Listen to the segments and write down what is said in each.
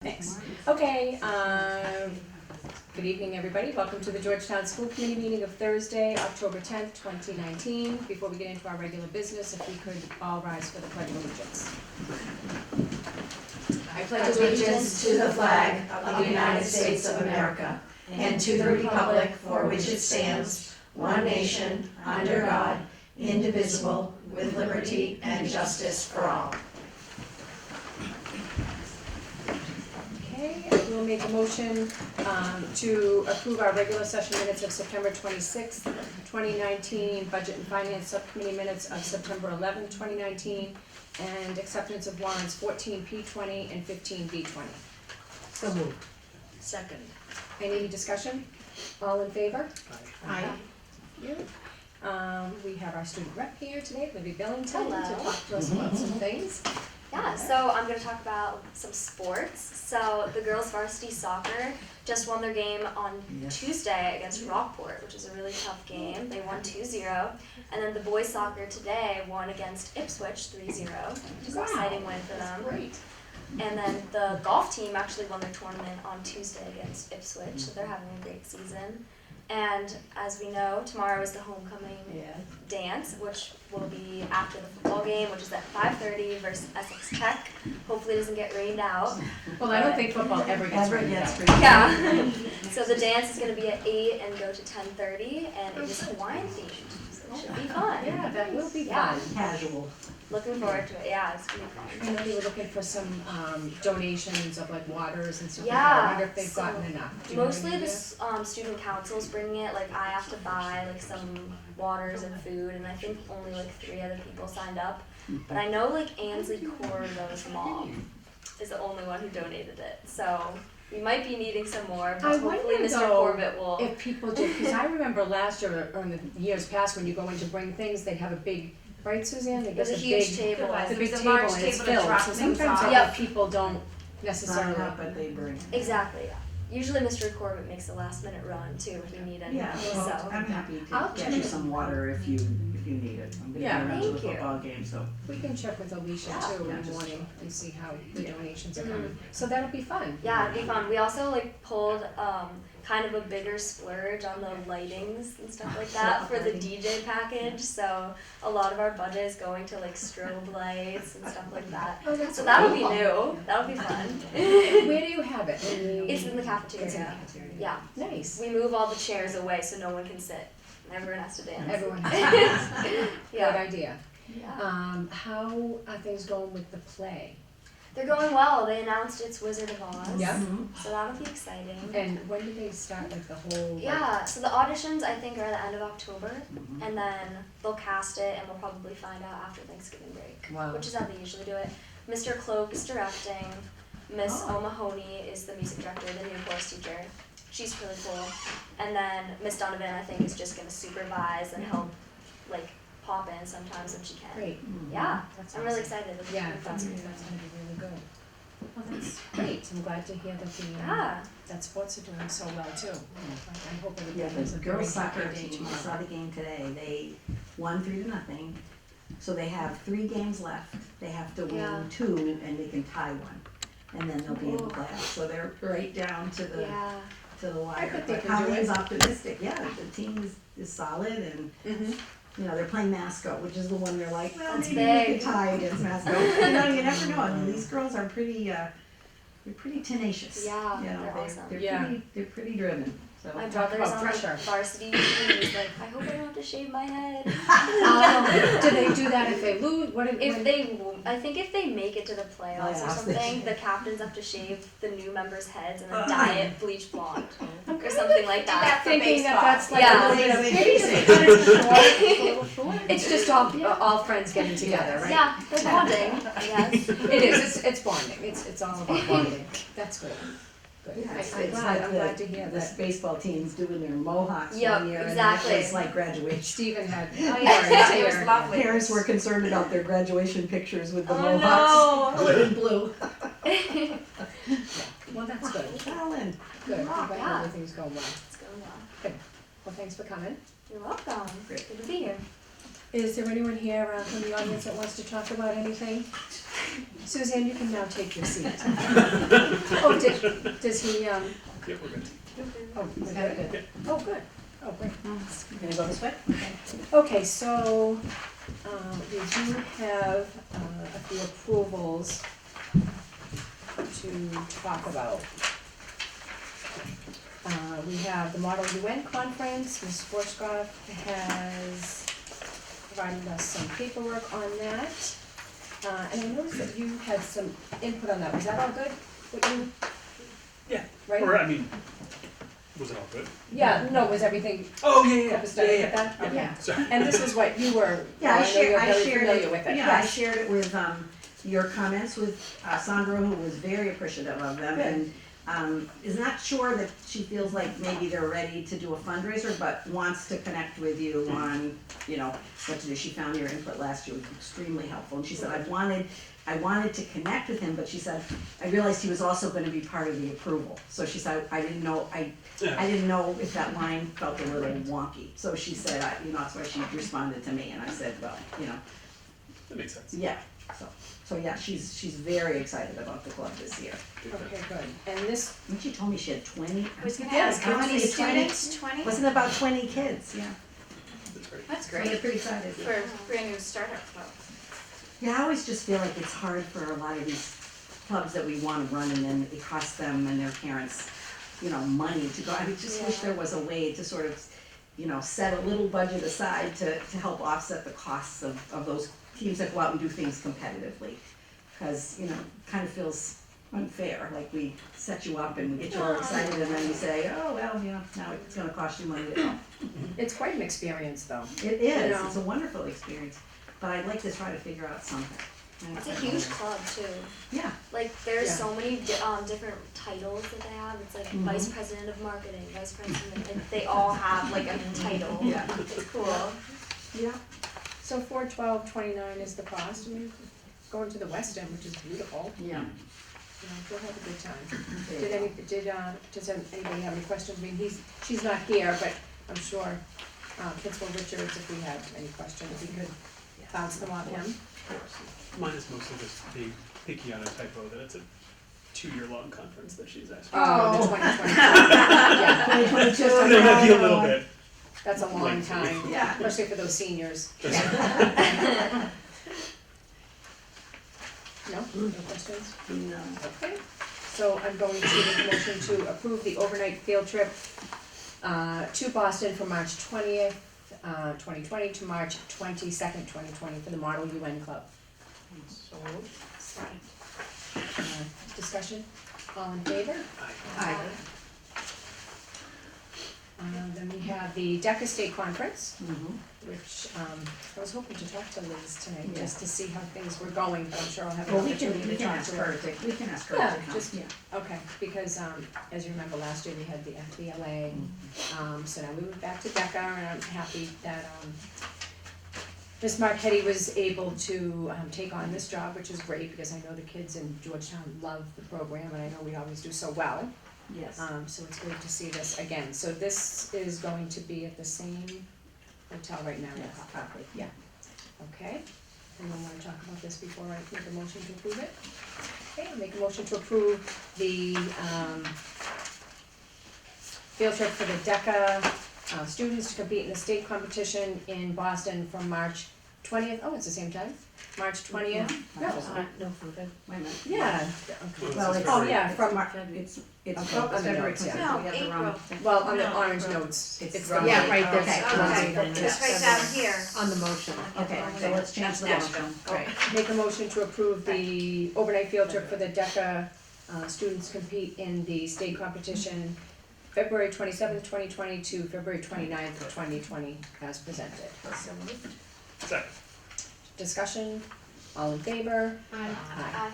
Thanks. Okay, good evening, everybody. Welcome to the Georgetown School Committee meeting of Thursday, October 10th, 2019. Before we get into our regular business, if we could all rise for the Pledge of Allegiance. I pledge allegiance to the flag of the United States of America and to the republic for which it stands, one nation, under God, indivisible, with liberty and justice for all. Okay, I will make a motion to approve our regular session minutes of September 26th, 2019, Budget and Finance Subcommittee minutes of September 11th, 2019, and acceptance of warrants 14P20 and 15B20. So moved. Second. Any discussion? All in favor? Aye. Thank you. We have our student rep here today, Libby Billington, to Hello. talk to us about some things. Yeah, so I'm going to talk about some sports. So the girls varsity soccer just won their game on Tuesday against Rockport, which is a really tough game. They won 2-0. And then the boys soccer today won against Ipswich 3-0, which is an exciting win for them. Great. And then the golf team actually won their tournament on Tuesday against Ipswich, so they're having a great season. And as we know, tomorrow is the homecoming dance, which will be after the football game, which is at 5:30 versus Essex Tech. Hopefully it doesn't get rained out. Well, I don't think football ever gets rained out. Yeah. So the dance is going to be at 8 and go to 10:30, and it is Hawaiian themed, so it should be fun. Yeah, that will be Yeah. fun. Casual. Looking forward to it. Yeah, it's going to be I fun. know they were looking for some donations of like waters and stuff like Yeah, that. I wonder if they've so gotten enough. Do you know Mostly any the idea? student council's bringing it. Like I have to buy like some waters and food, and I think only like 3 other people signed up. But I know like Ansley Cordo's mom is the only one who donated it. So we might be needing some more, but I hopefully wonder, Mr. though, Corbett will. If people do, because I remember last year or in the years past when you go in to bring things, they'd have a big, right, Suzanne? They There's get a the huge big, table. the big There's a table large and it's table to filled. drop So things sometimes I off. think people don't Sign necessarily. up, but they bring. Exactly. Yeah. Usually Mr. Corbett makes a last minute run too if we need any. Yeah, So. well, I'm happy I'll to get you check. some water if you need it. I'm gonna Yeah. go around to the Thank you. football game, so. We can check with Alicia Yeah. too in Yeah, the just- morning and see how the donations are Mhm. coming. So that'll be fun. Yeah, it'd be fun. We also like pulled kind of a bigger splurge on the lightings and stuff like that for the DJ package. So a lot of our budget is going to like strobe lights and stuff like that. Oh, that's So that'll be cool. new. That'll be fun. Where do you have it? In the- It's in the cafeteria. It's in the cafeteria. Yeah. Nice. We move all the chairs away so no one can sit. And everyone has to dance. Everyone has Good Yeah. idea. Yeah. How are things going with the play? They're going well. They announced it's Wizard of Oz. Yeah. So that'll be exciting. And when do they start like the whole? like- Yeah, so the auditions I think are at the end of October, Mhm. and then they'll cast it, and we'll probably find out after Thanksgiving break, Wow. which is how they usually do it. Mr. Cloak is directing. Miss Oh. O'Mahony is the music director, the new chorus teacher. She's really cool. And then Miss Donovan I think is just gonna supervise and help, like pop in sometimes when she can. Great. Yeah, That's I'm really awesome. excited. It's Yeah, really fun. that's gonna be really good. Well, that's great. I'm glad to hear that the Yeah. that sports are doing so well too. I hope Yeah, everybody has a the very girls soccer happy day team, I tomorrow. saw the game today, they won 3-0. So they have 3 games left, they have to Yeah. win 2 and they can tie 1. And then they'll be in the Cool. playoffs, so they're right down to the Yeah. wire. bet they But can do Colleen's it. optimistic, yeah, the team is solid and, Mhm. you know, they're playing Masco, which is the one they're like, well, That's maybe we big. could tie against Masco. You know, you never know, I mean, these girls are pretty, they're pretty tenacious. Yeah, You know, they're awesome. Yeah. they're pretty driven, so. My Talk brother's about on like pressure. varsity team and he's like, I hope I don't have to shave my head. Do they do that if they lose? What If I think if they make it to the playoffs or Playoffs, they something, should. the captains have to shave the new members' heads and then Uh. dye it bleach blonde or something like that. thinking that that's like Yeah. a little bit of They say- cut it short, a little short. It's just all friends getting together, right? Yeah, they're bonding, I guess. It is. It's bonding. It's all about bonding. That's good. Good. Yeah, it's I'm glad to hear this that. baseball team's doing their mohawks Yep, one year, exactly. and it's like graduation. Stephen had. Oh yeah, it was here. lovely. Parents were concerned about their graduation pictures with the Oh, mohawks, no. red and blue. Well, that's good. Alan, Good. I'm glad Yeah. everything's going well. It's going well. Well, thanks for coming. You're welcome. Great. Good to be here. Is there anyone here from the audience that wants to talk about anything? Suzanne, you can now take your seat. Oh, Does he, Yeah, we're good. oh, was Very that good. Oh, good. Oh, great. Gonna go this way? Okay, so, we do have, a few approvals to talk about. We have the Model UN Conference. Ms. Borshkoff has provided us some paperwork on that. And I noticed that you had some input on that. Was that all good? What you, Yeah. right? Or, I mean, was it all good? Yeah, no, was everything Oh, yeah, copacetic with that? Okay. Yeah. Sorry. And this was what you were, Yeah, well, I I know you're shared very familiar it, with it. yeah, I Yes. shared it with, your comments with Sandra, who was very appreciative of them, Good. and, is not sure that she feels like maybe they're ready to do a fundraiser, but wants to connect with you on, you know, what to do. She found your input last year was extremely helpful, and she said, I wanted to connect with him, but she said, I realized he was also gonna be part of the approval. So she said, I didn't know if that line felt a little wonky. So she said, that's why she responded to me, and I said, well, That makes sense. yeah, so yeah, she's very excited about the club this year. Okay, good. And this, And she told me she had 20. I was gonna Yeah, ask, how many 20. students? 20? Wasn't it about 20 kids, yeah. That's great. That's So they're great pretty excited. for a brand new startup club. Yeah, I always just feel like it's hard for a lot of these clubs that we wanna run and then it costs them and their parents, money to go. I just wish Yeah. there was a way to sort of, set a little budget aside to help offset the costs of those teams that go out and do things competitively. Cause, kind of feels unfair, like we set you up and we get you all excited and then you say, oh, well, now it's gonna cost you money to go. it's quite an experience though. It is, know. it's a wonderful experience, but I'd like to try to figure out something. It's a huge club too. Yeah, Like there's Yeah. so many different titles that they have. It's like vice president of marketing, vice president, and they all have like a title. Yeah. It's cool. yeah. So $412.29 is the cost. I mean, going to the West End, which is beautiful. Yeah. We'll have a good time. Does anybody have any questions? I mean, she's not here, but I'm sure, Principal Richards, if we had any questions, we could bounce them off him. Mine is mostly just being picky on a typo that it's a 2-year-long conference that she's asking. Oh, the Oh. 2022. Yeah, 2022. There might be a little bit. that's a long Lengthy. time, Yeah. especially for those seniors. No questions? No. Okay, so I'm going to make a motion to approve the overnight field trip to Boston from March 20th, 2020 to March 22nd, 2020 for the Model UN Club. Discussion, all in favor? Aye. Then we have the DECA State Conference, Mhm. which I was hoping to talk to Liz tonight, Yeah. just to see how things were going, but I'm sure I'll have an Well, we opportunity can to talk ask to her her. we can ask her Yeah, to come. just- Yeah. Okay, because as you remember, last year we had the FBLA, so now we went back to DECA, and I'm happy that Ms. Marquetti was able to take on this job, which is great, because I know the kids in Georgetown love the program, and I know we always do so well. Yes. So it's great to see this again. So this is going to be at the same hotel right now. Yes, Copley. Yeah. Okay. Anyone wanna talk about this before I make a motion to approve it? Okay, I'll make a motion to approve the, field trip for the DECA, students to compete in the state competition in Boston from March 20th. Oh, it's the same time? March 20th? No. No, for good. Wait a minute. Yeah. Okay. Well, it's. Oh, yeah, it's from- it's, it's Okay, February on the 20th, notes, yeah. we No, have the wrong thing. Well, on the No, orange no. notes, It's it's wrong. the. Yeah, right, Okay. there's- Okay, okay. it's right down here. On the motion. Okay, so let's change the That's motion. Right. Make a motion to approve the overnight field trip for the DECA, students compete in the state competition February 27th, 2020 to February 29th, 2020 as presented. So moved. Second. Discussion, all in favor? Aye.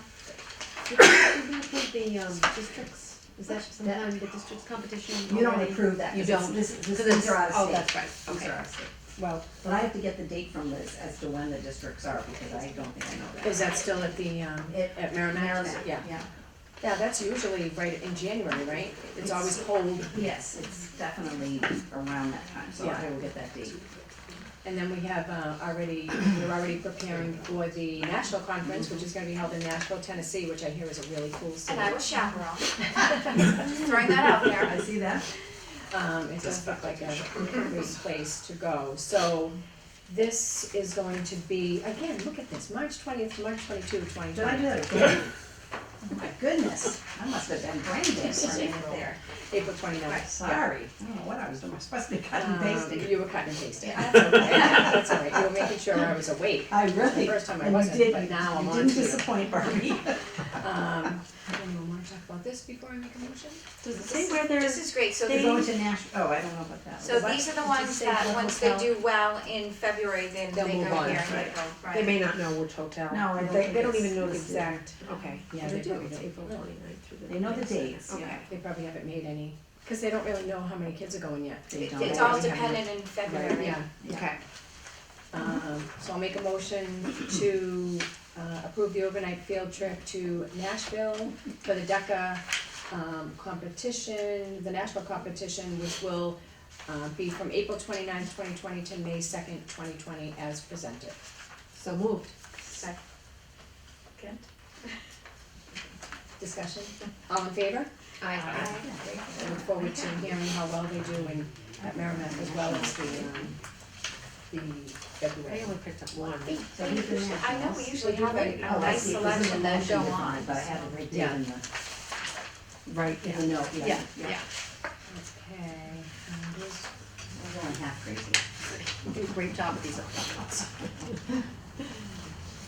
Did we approve the districts? Is that sometime the districts competition? You don't already? approve that. You 'cause it's- don't? These Because are out of state. Oh, that's right, These okay. are out of state. Well, But I have to get the date from Liz as to when the districts are, because I don't think I know that. is that still at the, at Merrimack? Merrimack, Yeah. yeah. Yeah, that's usually right in January, right? It's always cold. Yes, it's definitely around that time, so Yeah. I will get that date. And then we have we're already preparing for the national conference, which is gonna be held in Nashville, Tennessee, which I hear is a really cool city. And I was chaperone. Throwing that out there. I see that. It does look like a great place to go. So this is going to be, again, look at this, March 20th, March 22, 2020. Did I do it? Oh my goodness, I must have been brain dead for a minute there. April 29th. Sorry, I don't know what I was doing, I was supposed to be cutting and pasting. You were cutting and pasting. That's okay. That's all right. You were making sure I was awake. I really, The first time I and you wasn't, did, but now I'm you on didn't to it. disappoint Barbie. Anyone want to talk about this before I make a motion? Does it say where they're, This is great, so They're they, going to Nashville, oh, I don't know about that. so What? these are the Does it ones say that, what once they hotel? do well in February, then They'll they move go on, here in right. April, they right? may not know which hotel. No, I don't They think don't it's even know the listed. exact, okay. Yeah, they do. It's They- April 29th through the. They know the 26th. dates, Okay. yeah. They probably haven't made any, because they don't really know how many kids are going yet. They don't. It's They all haven't- dependent in February. Yeah. Okay. So I'll make a motion to approve the overnight field trip to Nashville for the DECA competition, the national competition, which will be from April 29th, 2020 to May 2nd, 2020, as presented. So moved. Second. Discussion? All in favor? Aye. I look forward to hearing how well they do at Merrimack as well as the I February. only picked up one. So he's the I know, we nationals. usually They do have very- a Oh, I nice see, 'cause in the selection that motion go you're on. fine, but I have it right Yeah. there in the, Right, in the note, yeah. yeah. Okay. I'm only half crazy. You do a great job with these appointments.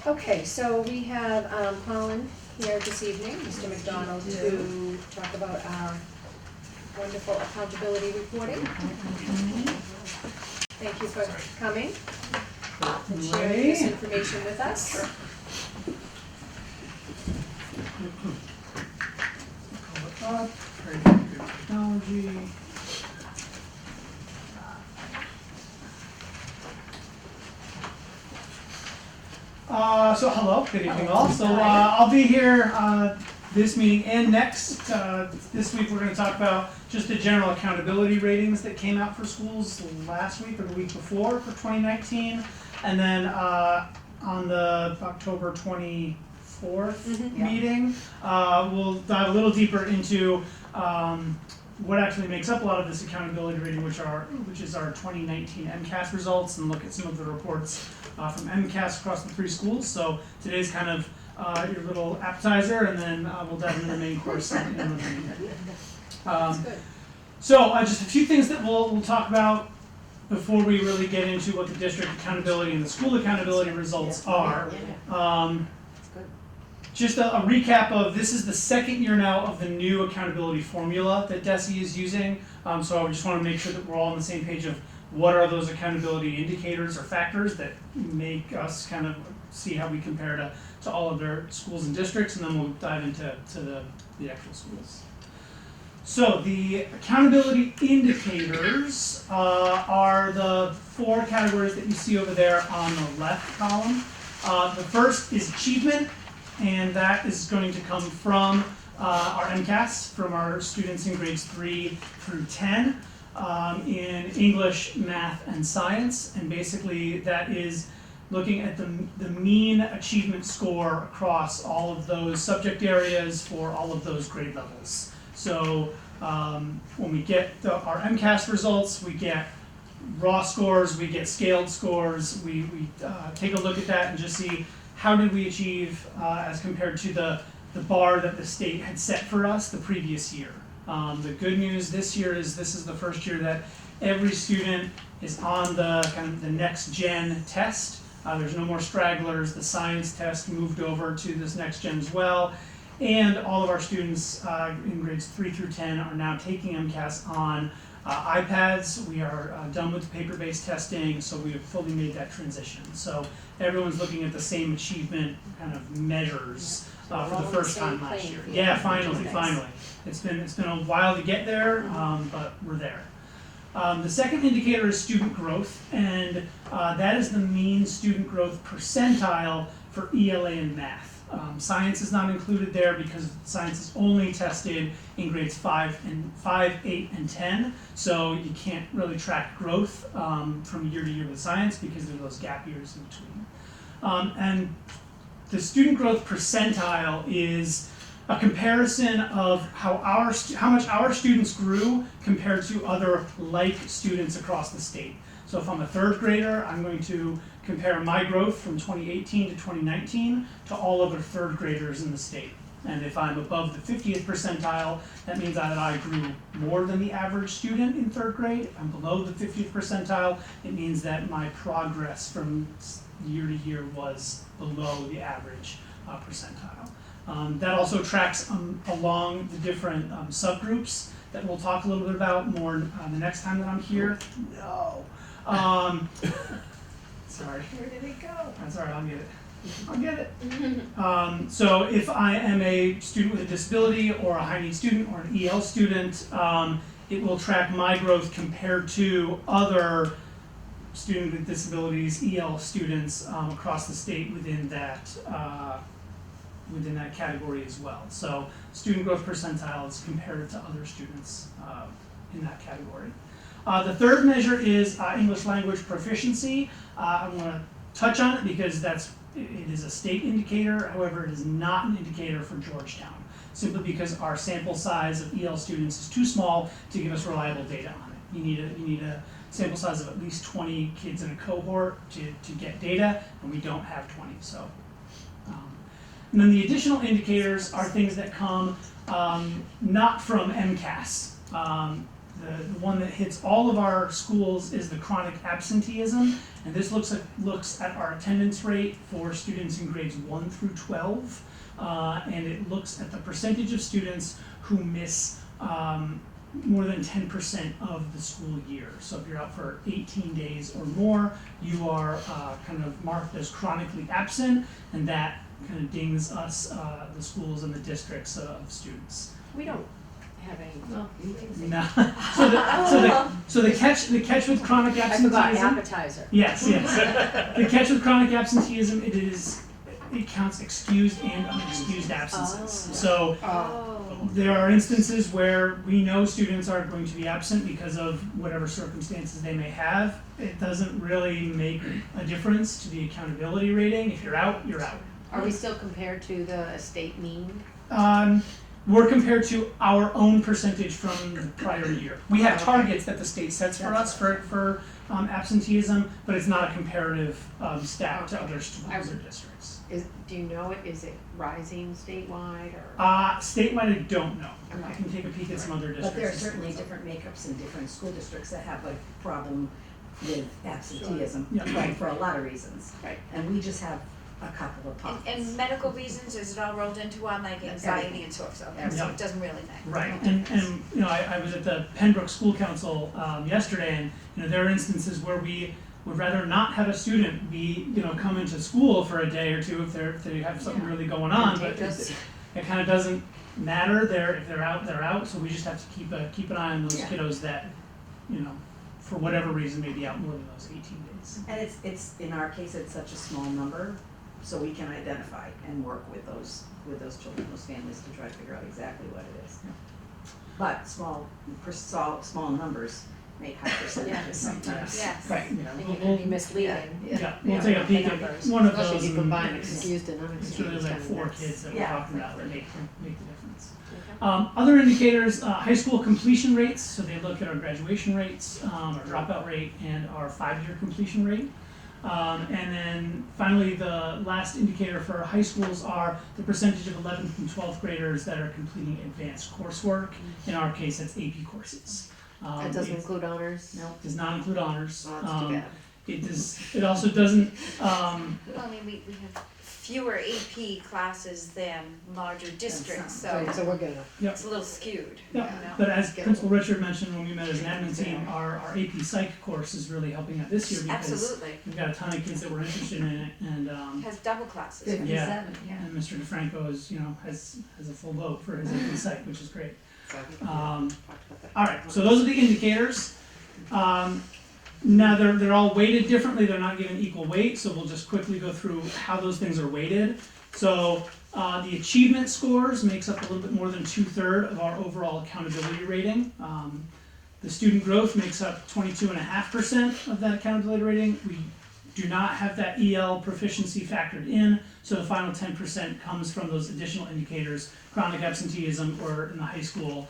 Okay, so we have Colin here this evening, Mr. McDonald, to talk about our wonderful accountability reporting. Thank you for coming and sharing this information with us. Technology. So hello, good evening all. So I'll be here this meeting and next. This week we're going to talk about just the general accountability ratings that came out for schools last week or the week before for 2019. And then on the October 24th Mhm. Yeah. meeting, we'll dive a little deeper into what actually makes up a lot of this accountability rating, which is our 2019 MCAS results, and look at some of the reports from MCAS across the 3 schools. So today's kind of your little appetizer, and then we'll dive into the main course in a minute. That's good. So just a few things that we'll talk about before we really get into what the district accountability and the school accountability results are. Just a recap of, this is the second year now of the new accountability formula that DESE is using. So I just want to make sure that we're all on the same page of what are those accountability indicators or factors that make us kind of see how we compare to all other schools and districts, and then we'll dive into the actual schools. So the accountability indicators are the 4 categories that you see over there on the left column. The first is achievement, and that is going to come from our MCAS, from our students in grades 3 through 10 in English, math, and science. And basically that is looking at the mean achievement score across all of those subject areas for all of those grade levels. So when we get our MCAS results, we get raw scores, we get scaled scores, we take a look at that and just see how did we achieve as compared to the bar that the state had set for us the previous year. The good news this year is this is the first year that every student is on the kind of the next gen test. There's no more stragglers. The science test moved over to this next gen as well. And all of our students in grades 3 through 10 are now taking MCAS on iPads. We are done with the paper-based testing, so we have fully made that transition. So everyone's looking at the same achievement kind of measures for the first time last year. Yeah, finally. It's been a while to get there, but we're there. The second indicator is student growth, and that is the mean student growth percentile for ELA and math. Science is not included there because science is only tested in grades 5, 8, and 10. So you can't really track growth from year to year with science because there are those gap years in between. And the student growth percentile is a comparison of how much our students grew compared to other like students across the state. So if I'm a third grader, I'm going to compare my growth from 2018 to 2019 to all other third graders in the state. And if I'm above the 50th percentile, that means that I grew more than the average student in third grade. If I'm below the 50th percentile, it means that my progress from year to year was below the average percentile. That also tracks along the different subgroups that we'll talk a little bit about more the next time that I'm here. No. Sorry. Where did it go? That's all right, I'll get it. So if I am a student with a disability or a high need student or an EL student, it will track my growth compared to other student with disabilities, EL students across the state within that category as well. So student growth percentile is compared to other students in that category. The third measure is English language proficiency. I want to touch on it because it is a state indicator. However, it is not an indicator for Georgetown, simply because our sample size of EL students is too small to give us reliable data on it. You need a sample size of at least 20 kids in a cohort to get data, and we don't have 20. So, and then the additional indicators are things that come not from MCAS. The one that hits all of our schools is the chronic absenteeism, and this looks at our attendance rate for students in grades 1 through 12, and it looks at the percentage of students who miss more than 10% of the school year. So if you're out for 18 days or more, you are kind of marked as chronically absent, and that kind of dings us, the schools and the districts of students. We don't have any. Well, No. So the catch with chronic I forgot absenteeism. appetizer. Yes. The catch with chronic absenteeism, it counts excused and unexcused absences. Oh. So Oh. there are instances where we know students are going to be absent because of whatever circumstances they may have. It doesn't really make a difference to the accountability rating. If you're out, you're out. are we still compared to the state mean? We're compared to our own percentage from the prior year. We have targets that the state sets for us for absenteeism, but it's not a comparative stat to other schools or districts. Do you know it? Is it rising statewide or? Statewide, I don't know. I Okay. can take a peek at some other districts. But there are and see certainly what's up. different makeups in different school districts that have a problem with absenteeism, Yeah. right, for a lot of reasons. Right. And we just have a couple of pockets. And medical reasons, is it all rolled into one, like anxiety and sort of, okay, so Yeah. it doesn't really matter. Right, and you know, I was at the Pembroke School Council yesterday, and you know, there are instances where we would rather not have a student come into school for a day or two if they have something really going on, but it kind of doesn't matter. If they're out, they're out. So we just have to keep an eye on those Yeah. kiddos that, for whatever reason, may be out more than those 18 days. And it's, in our case, it's such a small number, so we can identify and work with those children, those families to try to figure out exactly what it is. But small numbers make high percentages sometimes. Yes. Right. And you can be misleading. Yeah, we'll take a peek at numbers. one of Especially those. if you combine and excused and It's unexcused. really like kind of 4 mix. kids that we're Yeah. talking about that make the difference. Other indicators, high school completion rates, so they look at our graduation rates, our dropout rate, and our 5-year completion rate. And then finally, the last indicator for high schools are the percentage of 11th and 12th graders that are completing advanced coursework. In our case, that's AP courses. That doesn't include honors? No. Does not include honors. Oh, that's too bad. It also doesn't, Well, I mean, we have fewer AP classes than larger districts, so So we're gonna. it's a little skewed, you yeah, know? but as Principal Richard mentioned when we met as an admin team, our AP Psych course is really helping out this year because Absolutely, we've got a ton of kids that were interested in it, and has double classes. 57, yeah. and Mr. DeFranco has a full vote for his AP Psych, which is great. All right, so those are the indicators. Now they're all weighted differently. They're not given equal weight, so we'll just quickly go through how those things are weighted. So the achievement scores makes up a little bit more than 2/3 of our overall accountability rating. The student growth makes up 22.5% of that accountability rating. We do not have that EL proficiency factored in, so the final 10% comes from those additional indicators, chronic absenteeism, or in the high school,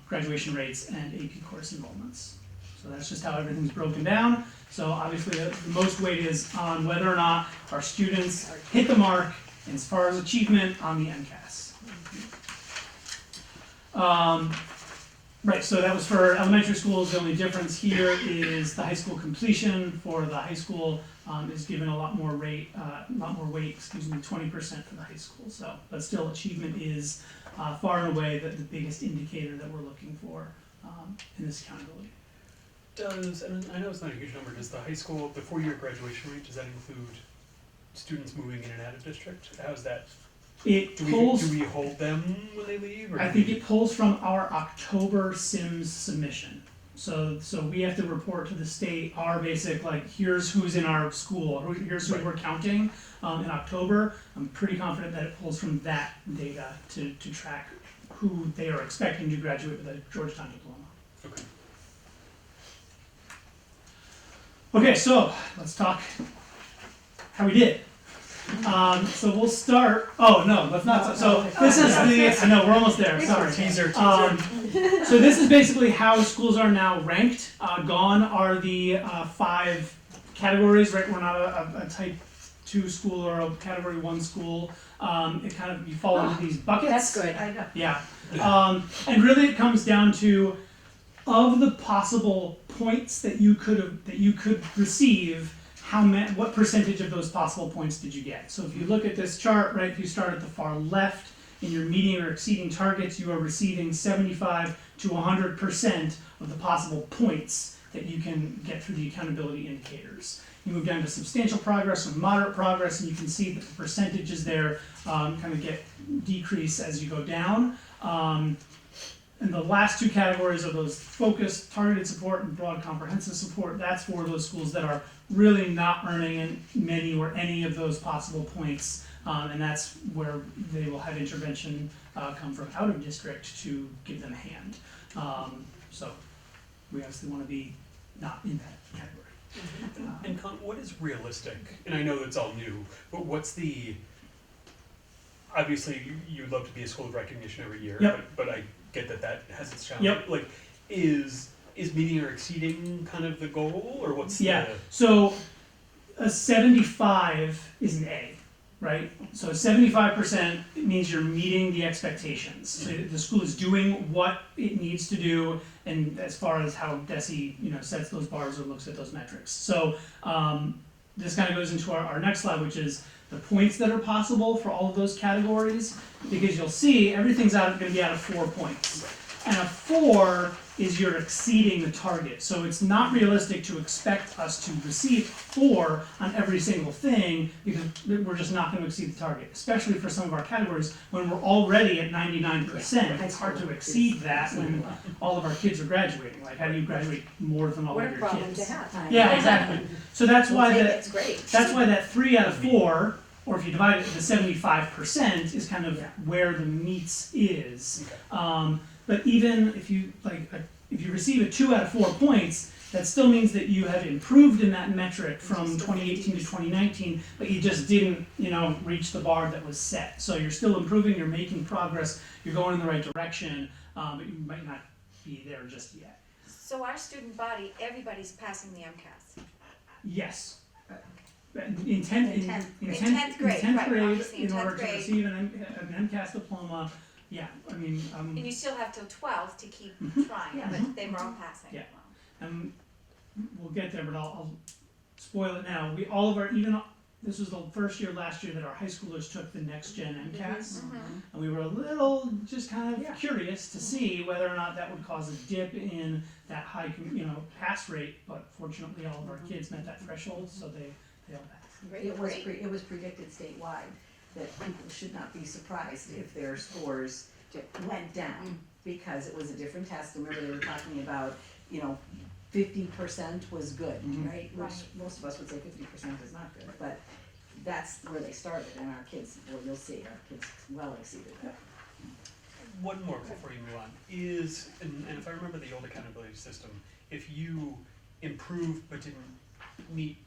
graduation rates and AP course enrollments. So that's just how everything's broken down. So obviously the most weight is on whether or not our students hit the mark as far as achievement on the MCAS. Right, so that was for elementary schools. The only difference here is the high school completion for the high school is given a lot more weight, 20% for the high school. So, but still, achievement is far and away the biggest indicator that we're looking for in this accountability. And I know it's not a huge number, does the high school, the 4-year graduation rate, does that include students moving in and out of district? How's that? It Do pulls. we hold them when they leave? Or I think it pulls from our October Sims submission. So we have to report to the state our basic, like, here's who's in our school, or here's who we're counting in October. I'm pretty confident that it pulls from that data to track who they are expecting to graduate with a Georgetown diploma. Okay. Okay, so let's talk how we did. So we'll start. Oh no, let's not. So this is the. I know we're almost there. Sorry. Teaser. So this is basically how schools are now ranked. Gone are the 5 categories. Right, we're not a type 2 school or a category 1 school. It kind of you fall into these buckets. That's good. I know. Yeah. And really, it comes down to of the possible points that you could receive. What percentage of those possible points did you get? So if you look at this chart, right, if you start at the far left, in your meeting or exceeding targets, you are receiving 75 to 100% of the possible points that you can get through the accountability indicators. You move down to substantial progress or moderate progress, and you can see that the percentages there kind of decrease as you go down. And the last 2 categories are those focused, targeted support and broad comprehensive support. That's for those schools that are really not earning many or any of those possible points. And that's where they will have intervention come from out of district to give them a hand. So we obviously want to be not in that category. And Con, what is realistic? And I know it's all new, but what's the? Obviously, you'd love to be a school of recognition every year, Yep. but I get that has its challenge. Yep. Like, is meeting or exceeding kind of the goal, or what's Yeah. So a 75 is an A, right? So 75% means you're meeting the expectations. So the school is doing what it needs to do, and as far as how DESE, sets those bars or looks at those metrics. So this kind of goes into our next slide, which is the points that are possible for all of those categories, because you'll see everything's going to be out of 4 points. And a 4 is you're exceeding the target. So it's not realistic to expect us to receive 4 on every single thing, because we're just not going to exceed the target, especially for some of our categories when we're already at 99%. It's hard to exceed that when all of our kids are graduating. Like, how do you graduate more than all What of a your problem kids? to have. Yeah, exactly. So that's why It's great. that's why that 3 out of 4, or if you divide it into 75%, is kind of where the meets is. But even if you receive a 2 out of 4 points, that still means that you have improved in that metric from 2018 to 2019, but you just didn't, reach the bar that was set. So you're still improving, you're making progress, you're going in the right direction, but you might not be there just yet. So our student body, everybody's passing the MCAS. Yes. In 10th grade, right, grade, obviously in in order 10th to grade. receive an MCAS diploma, yeah, I mean, And you still have till 12 to keep trying, Yeah. but they were all passing. Yeah. We'll get there, but I'll spoil it now. This was the first year last year that our high schoolers took the next gen MCAS, and we were a little just kind of curious to see whether or not that would cause a dip in that high, pass rate. But fortunately, all of our kids met that threshold, so they all passed. It was predicted statewide that people should not be surprised if their scores went down, because it was a different test. Remember, they were talking about, 50% was good, right? Which most of us would say 50% is not good, but that's where they started, and our kids, well, you'll see, our kids well exceeded that. One more before you move on, and if I remember the old accountability system, if you improved but didn't meet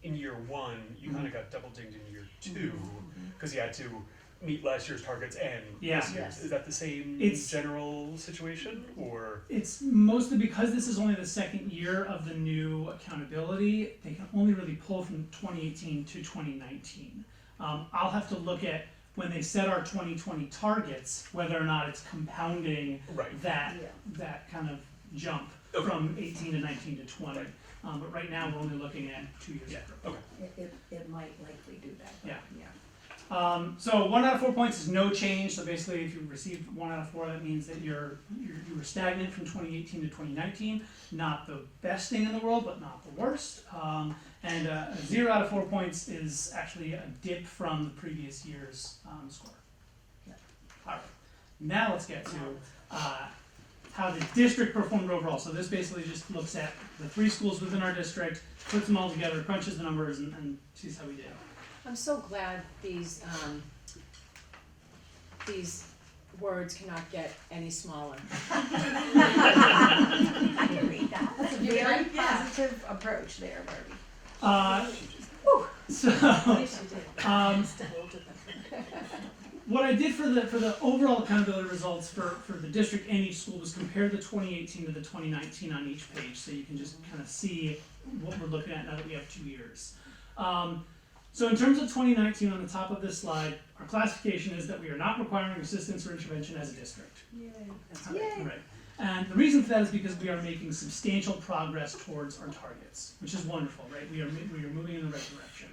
in year one, you kind of got double dinged in year two, because you had to meet last year's targets and Yeah. this year's. Is that the same It's- general situation, or? It's mostly because this is only the second year of the new accountability, they can only really pull from 2018 to 2019. I'll have to look at when they set our 2020 targets, whether or not it's compounding Right. that kind of jump Okay. from 18 to 19 to 20. But right now, we're only looking at 2 years. Yeah, ago. okay. It might likely do that, but, Yeah. yeah. So 1 out of 4 points is no change. So basically, if you received 1 out of 4, that means that you were stagnant from 2018 to 2019. Not the best thing in the world, but not the worst. And a 0 out of 4 points is actually a dip from the previous year's score. Yeah. All right. Now let's get to how the district performed overall. So this basically just looks at the 3 schools within our district, puts them all together, crunches the numbers, and sees how we did. I'm so glad these words cannot get any smaller. I can read that. That's a very positive approach there, Barbie. So, what I did for the overall accountability results for the district and each school was compare the 2018 to the 2019 on each page, so you can just kind of see what we're looking at now that we have 2 years. So in terms of 2019 on the top of this slide, our classification is that we are not requiring assistance or intervention as a district. Right. And the reason for that is because we are making substantial progress towards our targets, which is wonderful, right? We are moving in the right direction.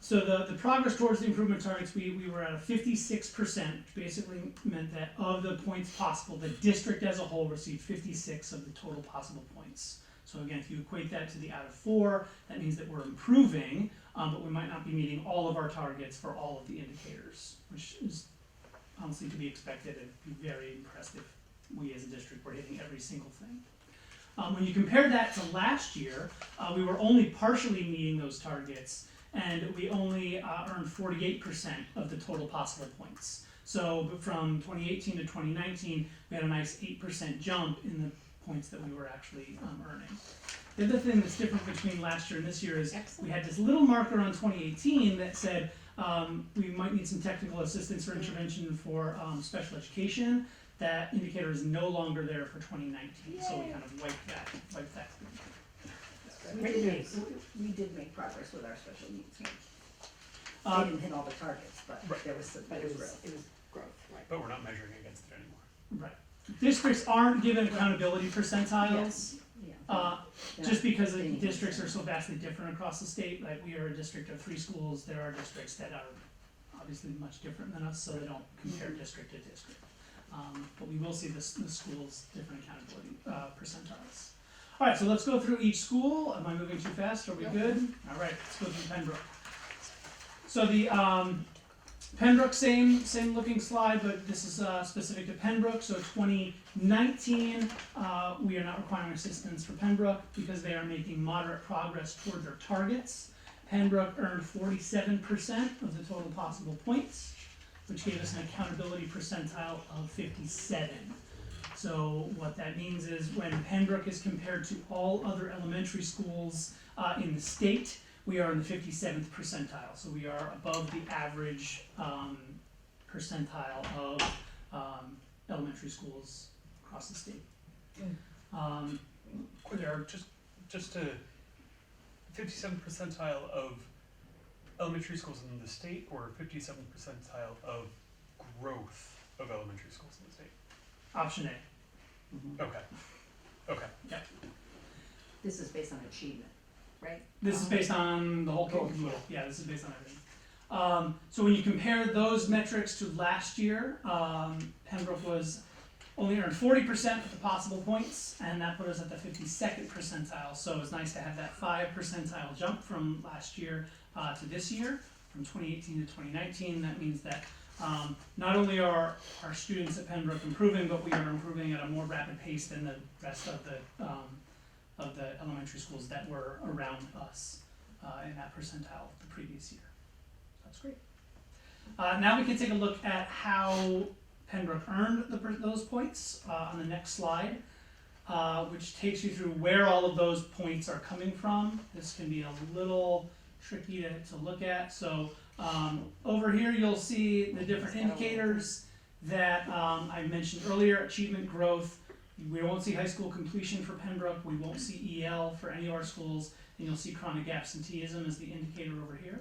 So the progress towards the improvement targets, we were at a 56%, which basically meant that of the points possible, the district as a whole received 56 of the total possible points. So again, if you equate that to the out of 4, that means that we're improving, but we might not be meeting all of our targets for all of the indicators, which is honestly to be expected and be very impressive if we as a district were hitting every single thing. When you compare that to last year, we were only partially meeting those targets, and we only earned 48% of the total possible points. So from 2018 to 2019, we had a nice 8% jump in the points that we were actually earning. The other thing that's different between last year and this year is we had this little marker on 2018 that said we might need some technical assistance or intervention for special education. That indicator is no longer there for 2019, so we kind of wiped that. We did make progress with our special needs. We Um, didn't hit all the targets, but Right. there was some, But there it was was, growth. it was growth, right. But we're not measuring against it anymore. Right. Districts aren't given accountability percentiles. Yeah. Just because the districts are so vastly different across the state. Like we are a district of 3 schools, there are districts that are obviously much different than us, so they don't compare district to district. But we will see the schools' different accountability percentiles. All right, so let's go through each school. Am I moving too fast? Are we good? All right, let's go through Pembroke. So the Pembroke, same looking slide, but this is specific to Pembroke. So 2019, we are not requiring assistance for Pembroke because they are making moderate progress toward their targets. Pembroke earned 47% of the total possible points, which gave us an accountability percentile of 57. So what that means is when Pembroke is compared to all other elementary schools in the state, we are in the 57th percentile. So we are above the average percentile of elementary schools across the state. There, just to 57th percentile of elementary schools in the state, or 57th percentile of growth of elementary schools in the state? Option A. Okay. Okay. Yeah. This is based on achievement, right? This is based on the whole category. Yeah, this is based on everything. So when you compare those metrics to last year, Pembroke was only earned 40% of the possible points, and that put us at the 52nd percentile. So it's nice to have that 5 percentile jump from last year to this year, from 2018 to 2019. That means that not only are our students at Pembroke improving, but we are improving at a more rapid pace than the rest of the elementary schools that were around us. in that percentile the previous year. That's great. Now we can take a look at how Pembroke earned those points on the next slide, which takes you through where all of those points are coming from. This can be a little tricky to look at. So over here you'll see the different indicators that I mentioned earlier: achievement, growth. We won't see high school completion for Pembroke. We won't see EL for any of our schools, and you'll see chronic absenteeism as the indicator over here.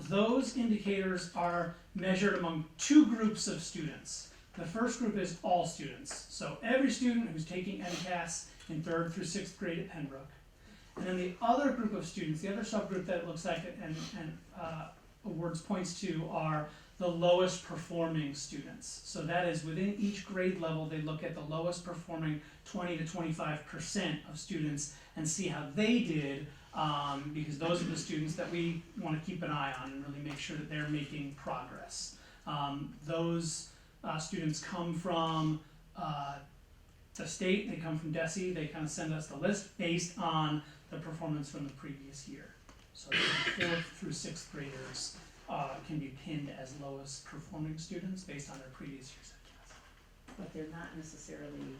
Those indicators are measured among two groups of students. The first group is all students, so every student who's taking MCAS in 3rd through 6th grade at Pembroke. And then the other group of students, the other subgroup that it looks like and awards points to, are the lowest performing students. So that is within each grade level, they look at the lowest performing 20 to 25% of students and see how they did, because those are the students that we want to keep an eye on and really make sure that they're making progress. Those students come from the state, they come from DESE, they kind of send us the list based on the performance from the previous year. So the 4th through 6th graders can be pinned as lowest performing students based on their previous year's MCAS. But they're not necessarily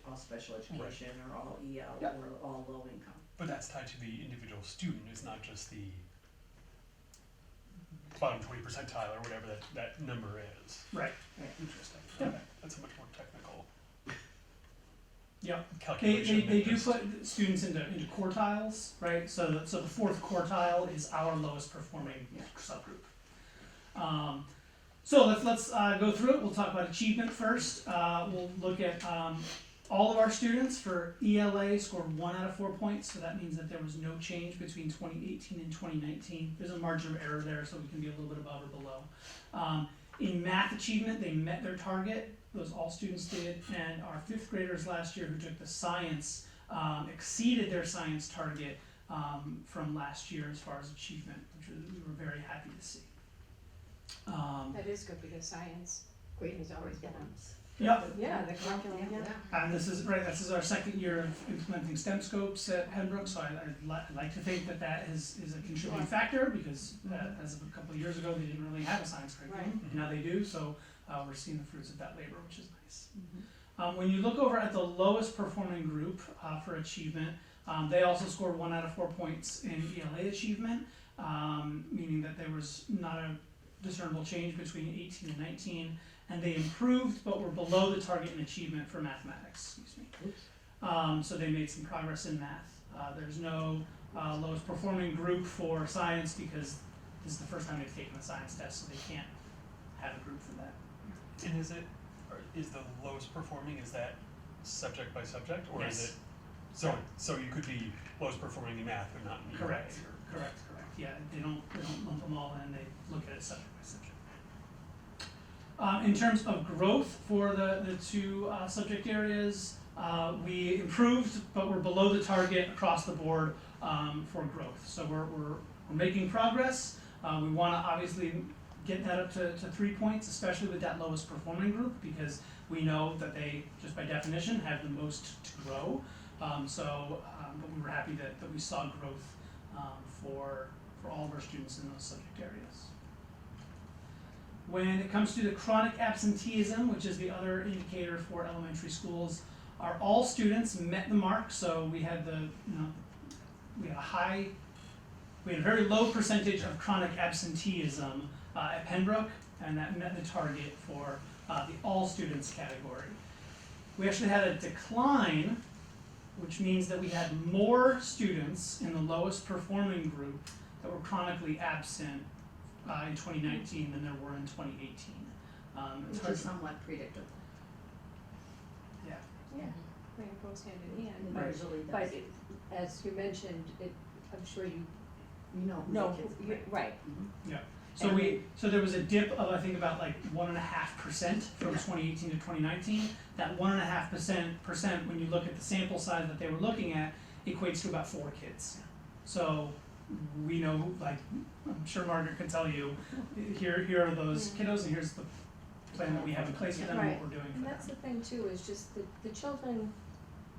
all special education or all EL Yep. or all low income. But that's tied to the individual student, it's not just the bottom 20 percentile or whatever that number is. Right. Interesting. Yep. Okay. That's a much more technical Yep. calculation. They than do just- put students into quartiles, right? So the 4th quartile is our lowest performing subgroup. So let's go through it. We'll talk about achievement first. We'll look at all of our students for ELA scored 1 out of 4 points, so that means that there was no change between 2018 and 2019. There's a margin of error there, so we can be a little bit above or below. In math achievement, they met their target. Those all students did, and our 5th graders last year who took the science exceeded their science target from last year as far as achievement, which we were very happy to see. That is good because science grading is always been Yep. Yeah, the curriculum, yeah. And this is our 2nd year of implementing STEM scopes at Pembroke, so I'd like to think that is a contributing factor, because as of a couple of years ago, they didn't really have a science curriculum. Right. Now they do, so we're seeing the fruits of that labor, which is nice. When you look over at the lowest performing group for achievement, they also scored 1 out of 4 points in ELA achievement, meaning that there was not a discernible change between 18 and 19, and they improved but were below the target in achievement for mathematics, excuse me. So they made some progress in math. There's no lowest performing group for science because this is the first time they've taken the science test, so they can't have a group for that. And is the lowest performing, is that subject by subject, or is Yes. it, so you could be lowest performing in math but not in ELA? Correct. Correct. Yeah, they don't lump them all in, they look at it subject by subject. In terms of growth for the two subject areas, we improved, but we're below the target across the board for growth. So we're making progress. We want to obviously get that up to 3 points, especially with that lowest performing group, because we know that they, just by definition, have the most to grow. But we were happy that we saw growth for all of our students in those subject areas. When it comes to the chronic absenteeism, which is the other indicator for elementary schools, all students met the mark. So we had we had a very low percentage of chronic absenteeism at Pembroke, and that met the target for the all students category. We actually had a decline, which means that we had more students in the lowest performing group that were chronically absent in 2019 than there were in 2018. It's Which hard is to- somewhat predictable. Yeah. Yeah, they goes hand in hand, It but, usually does. but it, as you mentioned, I'm sure you You know who know, the kids are. right, Yeah. So there was a dip of, I think, about like 1.5% from 2018 to 2019. That 1.5% when you look at the sample size that they were looking at, equates to about 4 kids. So we know, like, I'm sure Margaret can tell you, here are those kiddos, and here's the plan that we have in place for them, and Right. what we're doing for and them. that's the thing too, is just the children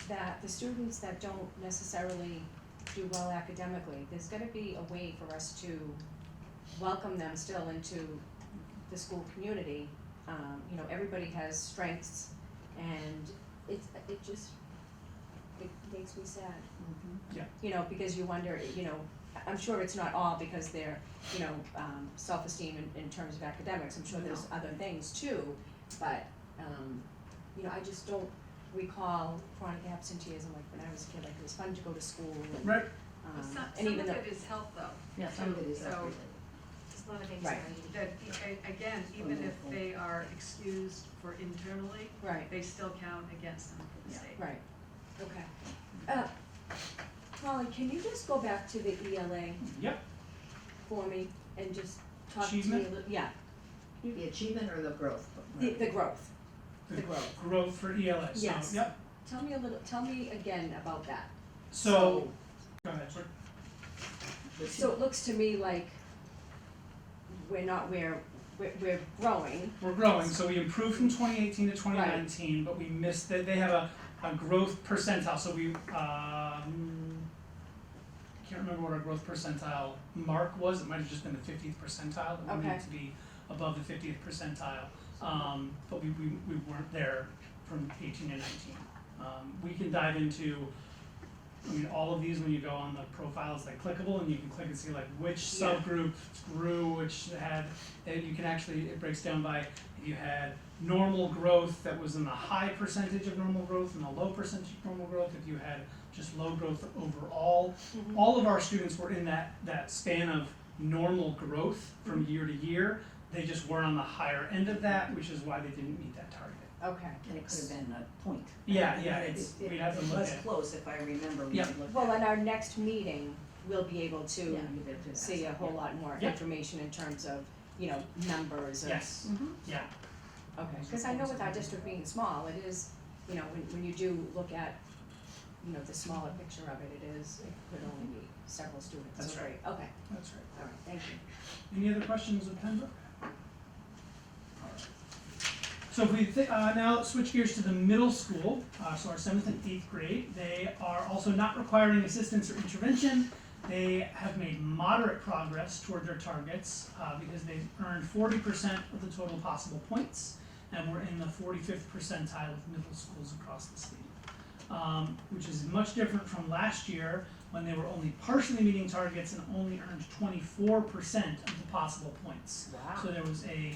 the students that don't necessarily do well academically, there's gotta be a way for us to welcome them still into the school community. You know, everybody has strengths, and it makes me sad. Yeah. You know, because you wonder, you know, I'm sure it's not all because they're, you know, self-esteem in terms of academics, I'm sure there's other things too, but, you know, I just don't recall chronic absenteeism like when I was a kid, like it was fun to go to school and, Right. and even though. Some of it is health though. Yeah, some of it is So- everything. Just a lot of Right. anxiety. That, again, even if they are excused for internally, Right, they still count against them for the Yeah. state. right, okay. Molly, can you just go back to the ELA Yep. for me and just talk to me a Achievement? little, yeah, The achievement or the growth? the growth, the growth. Growth for ELA, so, Yes. yep, Tell me again about that. so, go ahead, sorry. So it looks to me like we're not, we're growing, We're growing, so we improved from 2018 to 2019, but we missed that they have a growth percentile. So we can't remember what our growth percentile mark was. It might have just been the 50th percentile. But we Okay. need to be above the 50th percentile, but we weren't there from 18 to 19. We can dive into. I mean, all of these, when you go on the profiles, like clickable, and you can click and see like which Yeah. subgroup grew, which had, and you can actually, it breaks down by if you had normal growth that was in the high percentage of normal growth and the low percentage of normal growth, if you had just low growth overall. All of our students were in that span of normal growth from year to year. They just were on the higher end of that, which is why they didn't meet that target. okay. And it could have been a point. Yeah, it's, we'd have to look It was at. close, if I remember, we Yeah. looked at. Well, in our next meeting, we'll be able Yeah, to you did do that. see a whole lot more Yeah. information in terms of, you know, numbers of. Yes, yeah. Okay, cause I know with our district being small, it is, you know, when you do look at, you know, the smaller picture of it, it could only be several students, That's so right. great, okay, That's right. alright, thank you. Any other questions of Pembroke? So if we now switch gears to the middle school, so our 7th and 8th grade, they are also not requiring assistance or intervention. They have made moderate progress toward their targets because they've earned 40% of the total possible points, and we're in the 45th percentile of middle schools across the state, which is much different from last year when they were only partially meeting targets and only earned 24% of the possible points. Wow. So there was a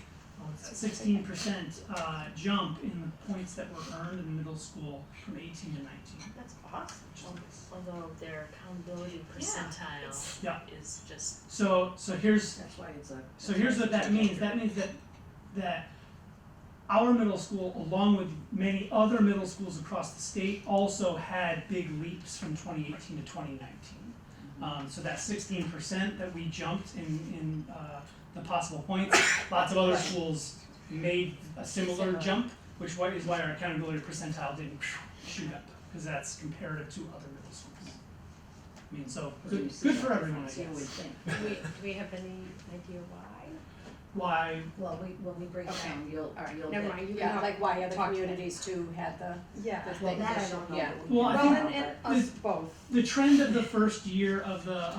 16% jump in the points that were earned in middle school from 18 to 19. That's awesome. Which is nice. Although their accountability percentile Yeah. is just, So here's That's why it's a. here's what that means. That means that our middle school, along with many other middle schools across the state, also had big leaps from 2018 to 2019. So that 16% that we jumped in the possible points, lots of other schools made a similar jump, which is why our accountability percentile didn't shoot up, because that's comparative to other middle schools. I mean, so good for everyone, I You would guess. think. do we have any idea why? Why? Well, when we break Okay. down, you'll Alright, Never get. mind, you Yeah, can like why other talk to them. communities too had the Yeah. the Well, thing. that I don't know. Yeah. but we Well, I can think- find out, but- Us both. The trend of the first year of the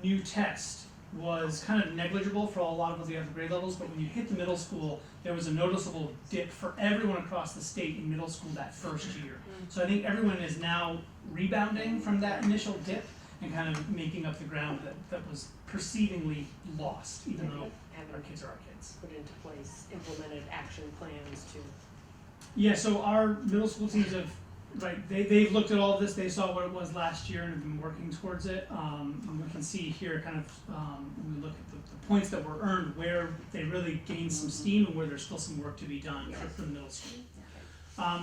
new test was kind of negligible for a lot of the other grade levels, but when you hit the middle school, there was a noticeable dip for everyone across the state in middle school that first year. So I think everyone is now rebounding from that initial dip and kind of making up the ground that was perceivingly lost, even though our kids are our kids. Put into place, implemented action plans to. Yeah, so our middle school teams have, right, they've looked at all of this, they saw what it was last year and have been working towards it. And we can see here kind of, when we look at the points that were earned, where they really gained some steam and where there's still some work to be done for the middle school.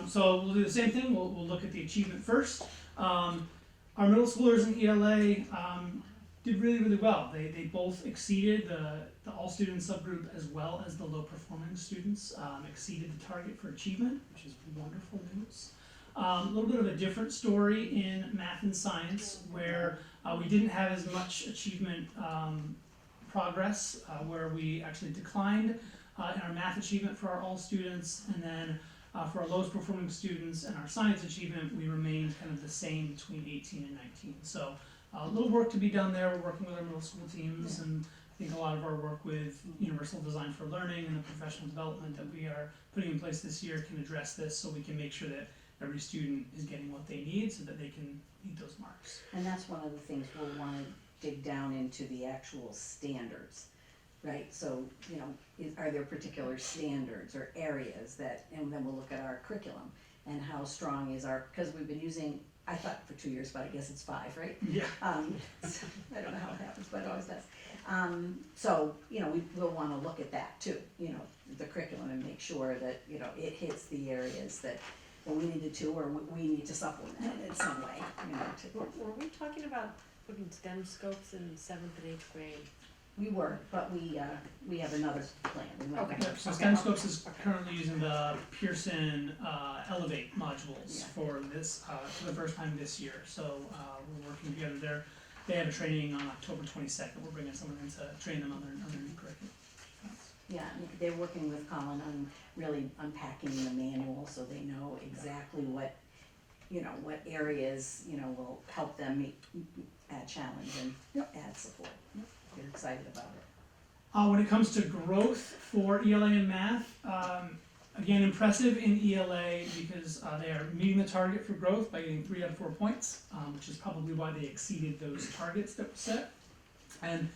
So we'll do the same thing, we'll look at the achievement first. Our middle schoolers in ELA did really, really well. They both exceeded the all student subgroup as well as the low performing students, exceeded the target for achievement, which is wonderful news. A little bit of a different story in math and science, where we didn't have as much achievement progress, where we actually declined in our math achievement for our all students, and then For our lowest performing students and our science achievement, we remained kind of the same between 18 and 19. So a little work to be done there. We're working with our middle school teams, and I think a lot of our work with Universal Design for Learning and the professional development that we are putting in place this year can address this, so we can make sure that every student is getting what they need so that they can meet those marks. And that's one of the things we'll wanna dig down into the actual standards, right? So, you know, are there particular standards or areas that, and then we'll look at our curriculum and how strong is our, because we've been using, I thought for 2 years, but I guess it's 5, right? Yeah. So, I don't know how it happens, but it always does. So, you know, we'll wanna look at that too, you know, the curriculum, and make sure that, you know, it hits the areas that we needed to, or we need to supplement it in some way, you know, Were we talking about putting STEM scopes in 7th and 8th grade? we were, but we have another plan. We might Okay. have- Yep, so STEM Scopes is currently using the Pearson Elevate modules Yeah. for this, for the first time this year. So we're working together there. They have a training on October 22nd. We're bringing someone in to train them on their new curriculum. Yeah, and they're working with Colin on really unpacking the manual so they know exactly what, you know, what areas, you know, will help them meet, add challenge and add support. They're excited about it. When it comes to growth for ELA and math, again, impressive in ELA because they are meeting the target for growth by getting 3 out of 4 points, which is probably why they exceeded those targets that were set. And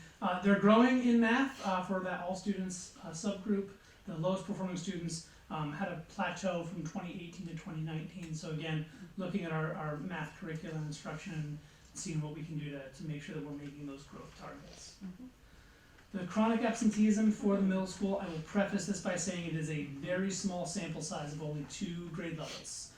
they're growing in math for that all students subgroup. The lowest performing students had a plateau from 2018 to 2019. So again, looking at our math curriculum instruction and seeing what we can do to make sure that we're making those growth targets. The chronic absenteeism for the middle school, I will preface this by saying it is a very small sample size of only 2 grade levels.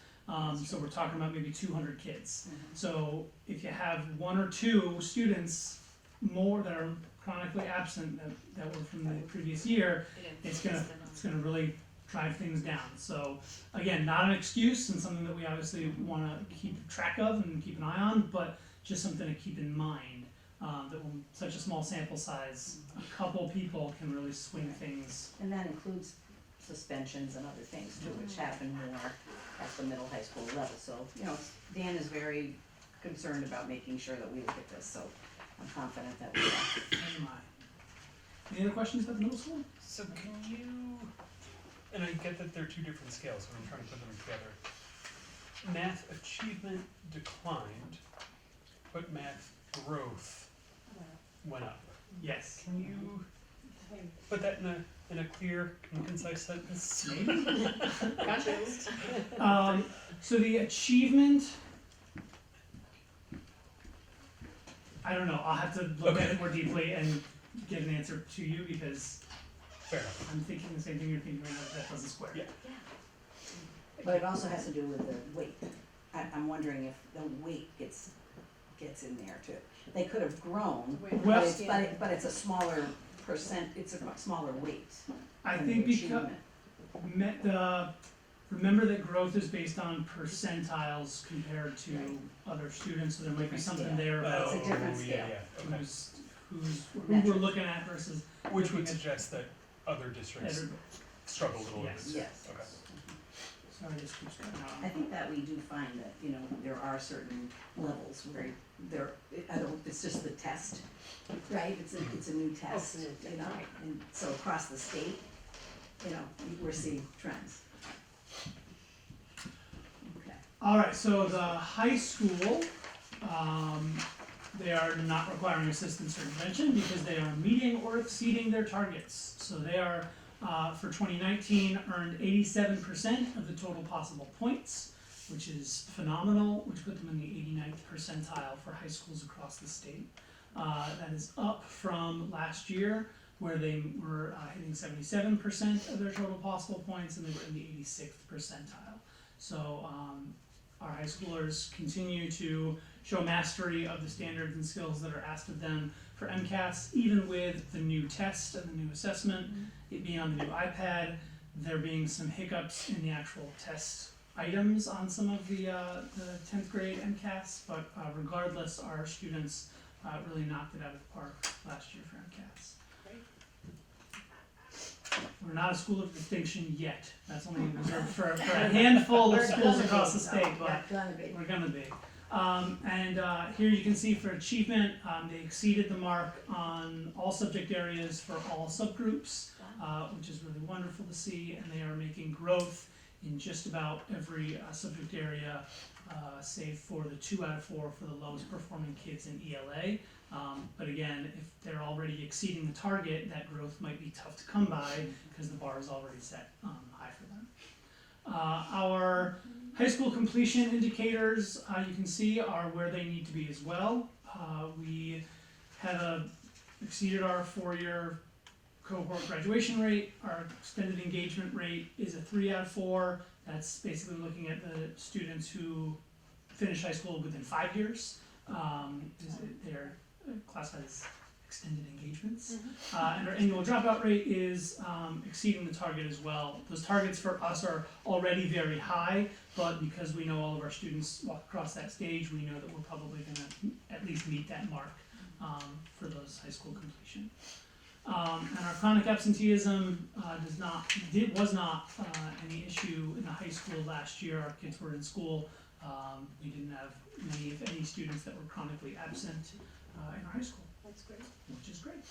So we're talking about maybe 200 kids. So if you have 1 or 2 students more that are chronically absent that were from the previous year, it's gonna really drive things down. So again, not an excuse and something that we obviously wanna keep track of and keep an eye on, but just something to keep in mind, that when such a small sample size, a couple people can really swing things. And that includes suspensions and other things too, which happen more at the middle high school level. So, you know, Dan is very concerned about making sure that we look at this, so I'm confident that we will. Oh my. Any other questions about the middle school? So can you, and I get that they're 2 different scales, but I'm trying to put them together. Math achievement declined, but math growth went up. Yes. Can you put that in a clear and concise sentence? Maybe. Context? So the achievement, I don't know, I'll have to look at it more deeply and get an answer to you because Fair enough. I'm thinking the same thing you're thinking right now, that doesn't square. Yeah. But it also has to do with the weight. I'm wondering if the weight gets in there too. They could have grown, Well- but it's a smaller percent, it's a smaller weight. I than think the because, achievement. remember that growth is based on percentiles compared to Right. other students, so there might be Different something scale. there about It's a different scale. Yeah, okay. who we're looking at versus Which would suggest that other districts everybody. struggle a little bit. Yes. Yes. Okay. Sorry, this keeps going on. I think that we do find that, you know, there are certain levels where it's just the test, right? It's a new test, new you know, right. and so across the state, you know, we're seeing trends. Okay. All right, so the high school, they are not requiring assistance or intervention because they are meeting or exceeding their targets. So they are, for 2019, earned 87% of the total possible points, which is phenomenal, which put them in the 89th percentile for high schools across the state. That is up from last year, where they were hitting 77% of their total possible points, and they were in the 86th percentile. So our high schoolers continue to show mastery of the standards and skills that are asked of them for MCAS, even with the new test and the new assessment, it being on the new iPad. There being some hiccups in the actual test items on some of the 10th grade MCAS, but regardless, our students really knocked it out of the park last year for MCAS. We're not a school of distinction yet. That's only reserved for a handful of schools across the state, but we're gonna be. Here you can see for achievement, they exceeded the mark on all subject areas for all subgroups, which is really wonderful to see, and they are making growth in just about every subject area, save for the 2 out of 4 for the lowest performing kids in ELA. But again, if they're already exceeding the target, that growth might be tough to come by because the bar is already set high for them. Our high school completion indicators, you can see, are where they need to be as well. We had exceeded our 4-year cohort graduation rate. Our extended engagement rate is a 3 out of 4. That's basically looking at the students who finish high school within 5 years. They're classified as extended engagements. And our annual dropout rate is exceeding the target as well. Those targets for us are already very high, but because we know all of our students walk across that stage, we know that we're probably going to at least meet that mark for those high school completion. And our chronic absenteeism was not any issue in the high school last year. Our kids were in school. We didn't have many, if any, students that were chronically absent in our high school. That's great. Which is great.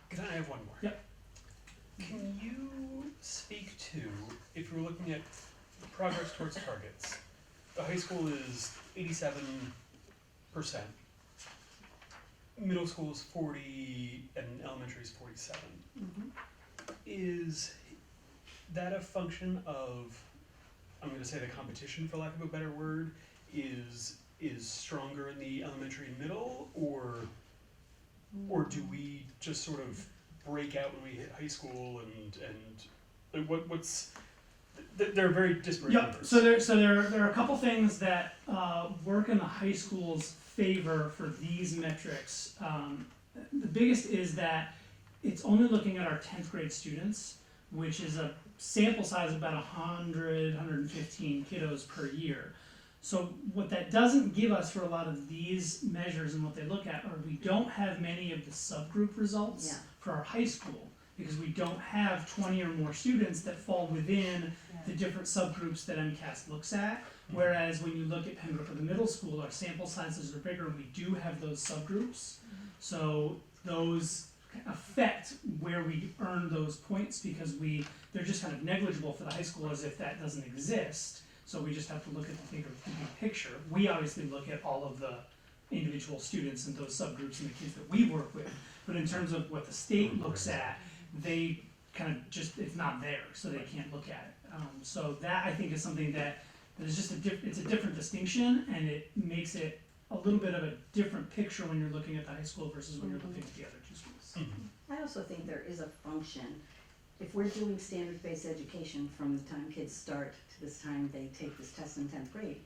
Can I have one more? Yep. Can you speak to, if you're looking at progress towards targets, the high school is 87%, middle school is 40, and elementary is 47. Is that a function of, I'm going to say the competition, for lack of a better word, is stronger in the elementary and middle, or do we just sort of break out when we hit high school and what's they're very disparate numbers. So there are a couple things that work in the high school's favor for these metrics. The biggest is that it's only looking at our 10th grade students, which is a sample size of about 115 kiddos per year. So what that doesn't give us for a lot of these measures and what they look at are we don't have many of the subgroup results for our high school because we don't have 20 or more students that fall within the different subgroups that MCAS looks at. Whereas when you look at Pembroke or the middle school, our sample sizes are bigger and we do have those subgroups. So those affect where we earn those points because they're just kind of negligible for the high school as if that doesn't exist. So we just have to look at the big picture. We obviously look at all of the individual students and those subgroups and the kids that we work with. But in terms of what the state looks at, they kind of just, it's not there, so they can't look at it. So that I think is something that is just it's a different distinction, and it makes it a little bit of a different picture when you're looking at the high school versus when you're looking at the other two schools. I also think there is a function. If we're doing standards-based education from the time kids start to this time they take this test in 10th grade,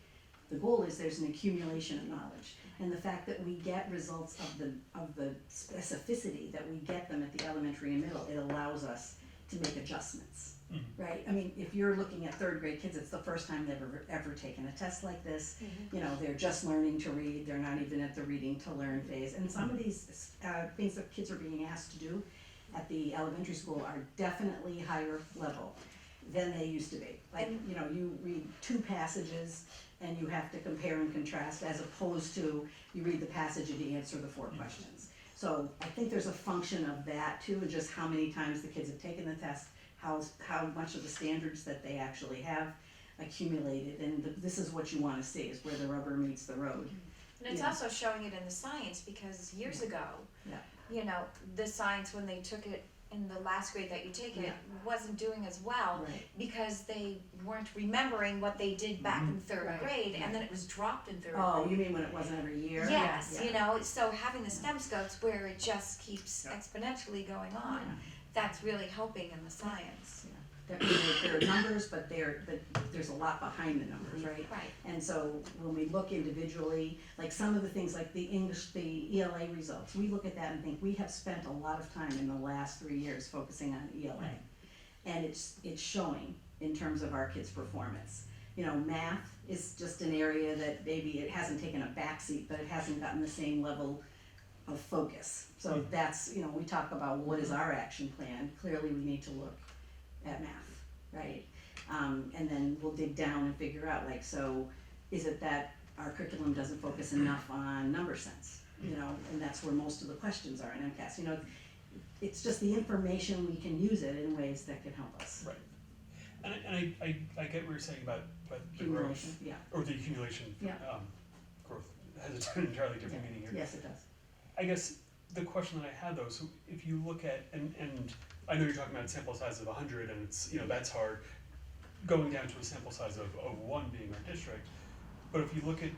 the goal is there's an accumulation of knowledge. And the fact that we get results of the specificity that we get them at the elementary and middle, it allows us to make adjustments, right? I mean, if you're looking at 3rd grade kids, it's the first time they've ever taken a test like this. You know, they're just learning to read. They're not even at the reading to learn phase. And some of these things that kids are being asked to do at the elementary school are definitely higher level than they used to be. Like, you know, you read 2 passages and you have to compare and contrast as opposed to you read the passage and you answer the 4 questions. So I think there's a function of that too, and just how many times the kids have taken the test, how much of the standards that they actually have accumulated, and this is what you want to see, is where the rubber meets the road. And it's also showing it in the science, because years ago, you know, the science, when they took it in the last grade that you take it, wasn't doing as well because they weren't remembering what they did back in 3rd grade, and then it was dropped in 3rd grade. Oh, you mean when it wasn't every year? Yes, you know, so having the STEM scopes where it just keeps exponentially going on, that's really helping in the science. There are numbers, but there's a lot behind the numbers, right? Right. And so when we look individually, like some of the things like the English, the ELA results, we look at that and think we have spent a lot of time in the last 3 years focusing on ELA. And it's showing in terms of our kids' performance. You know, math is just an area that maybe it hasn't taken a backseat, but it hasn't gotten the same level of focus. So that's, you know, we talk about what is our action plan, clearly we need to look at math, right? And then we'll dig down and figure out, like, so is it that our curriculum doesn't focus enough on number sense, you know, and that's where most of the questions are in MCAS, you know, it's just the information, we can use it in ways that can help us. Right. And I get what you're saying about the Accumulation, growth, yeah, or the accumulation, Yeah. growth has an entirely different meaning here. yes, it does. I guess the question that I had though, so if you look at, and I know you're talking about a sample size of 100 and it's, you know, that's hard, going down to a sample size of 1 being our district, but if you look at,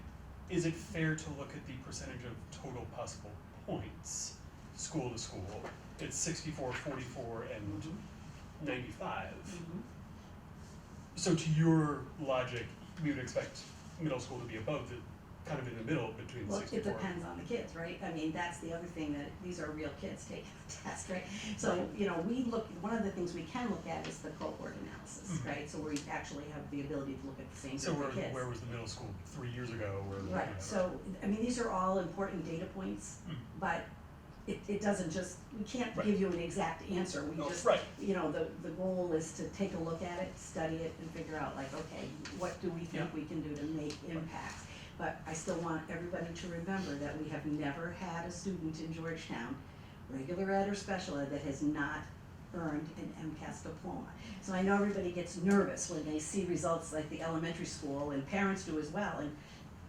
is it fair to look at the percentage of total possible points, school to school? It's 64, 44, and 95. So to your logic, we would expect middle school to be above the, kind of in the middle between Well, 64. it depends on the kids, right? I mean, that's the other thing, that these are real kids taking the test, right? So, you know, we look, one of the things we can look at is the cohort analysis, Mhm. right? So we actually have the ability to look at the same So group of kids. where was the middle school 3 years ago, or whatever? Right, so, I mean, these are all important data points, Mhm. but it doesn't just, we can't Right. give you an exact answer, we Oh, just, right. you know, the goal is to take a look at it, study it, and figure out like, okay, what do we think Yeah. we can do to make impacts? But I still want everybody to remember that we have never had a student in Georgetown, regular ed or special ed, that has not earned an MCAS diploma. So I know everybody gets nervous when they see results like the elementary school, and parents do as well, and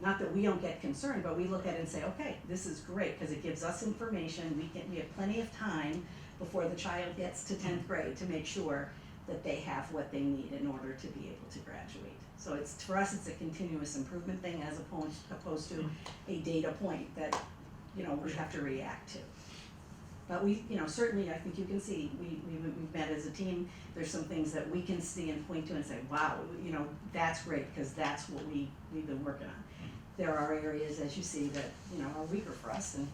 not that we don't get concerned, but we look at it and say, okay, this is great, because it gives us information, we have plenty of time before the child gets to 10th grade to make sure that they have what they need in order to be able to graduate. So it's, for us, it's a continuous improvement thing as opposed to a data point that, you know, we have to react to. But we, you know, certainly, I think you can see, we've met as a team, there's some things that we can see and point to and say, wow, you know, that's great, because that's what we've been working on. There are areas, as you see, that, you know, are weaker for us, and,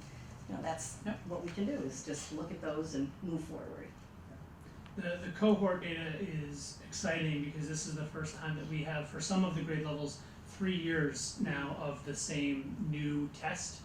you know, that's what we can do, is just look at those and move forward. The cohort data is exciting because this is the first time that we have, for some of the grade levels, 3 years now of the same new test.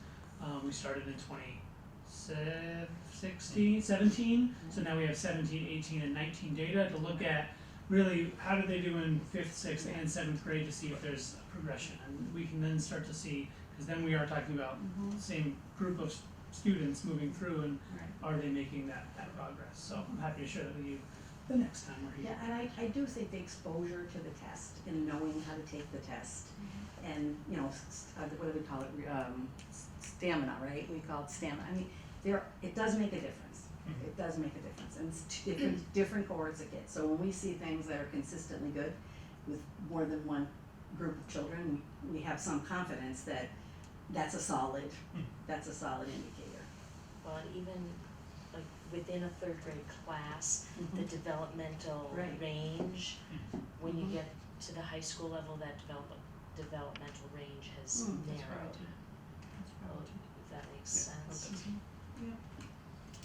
We started in 2017, so now we have 17, 18, and 19 data to look at really how did they do in 5th, 6th, and 7th grade to see if there's a progression. And we can then start to see, because then we are talking about the same group of students moving through, and are they making that progress? So I'm happy to share that with you the next time we're here. Yeah, and I do think the exposure to the test and knowing how to take the test and, you know, what do we call it, stamina, right? We call it stamina. I mean, it does make a difference. It does make a difference, and it's different cohorts of kids. So when we see things that are consistently good with more than one group of children, we have some confidence that that's a solid indicator. Well, and even like within a 3rd grade class, the developmental Right. range, when you get to the high school level, that developmental range has narrowed. If that makes sense.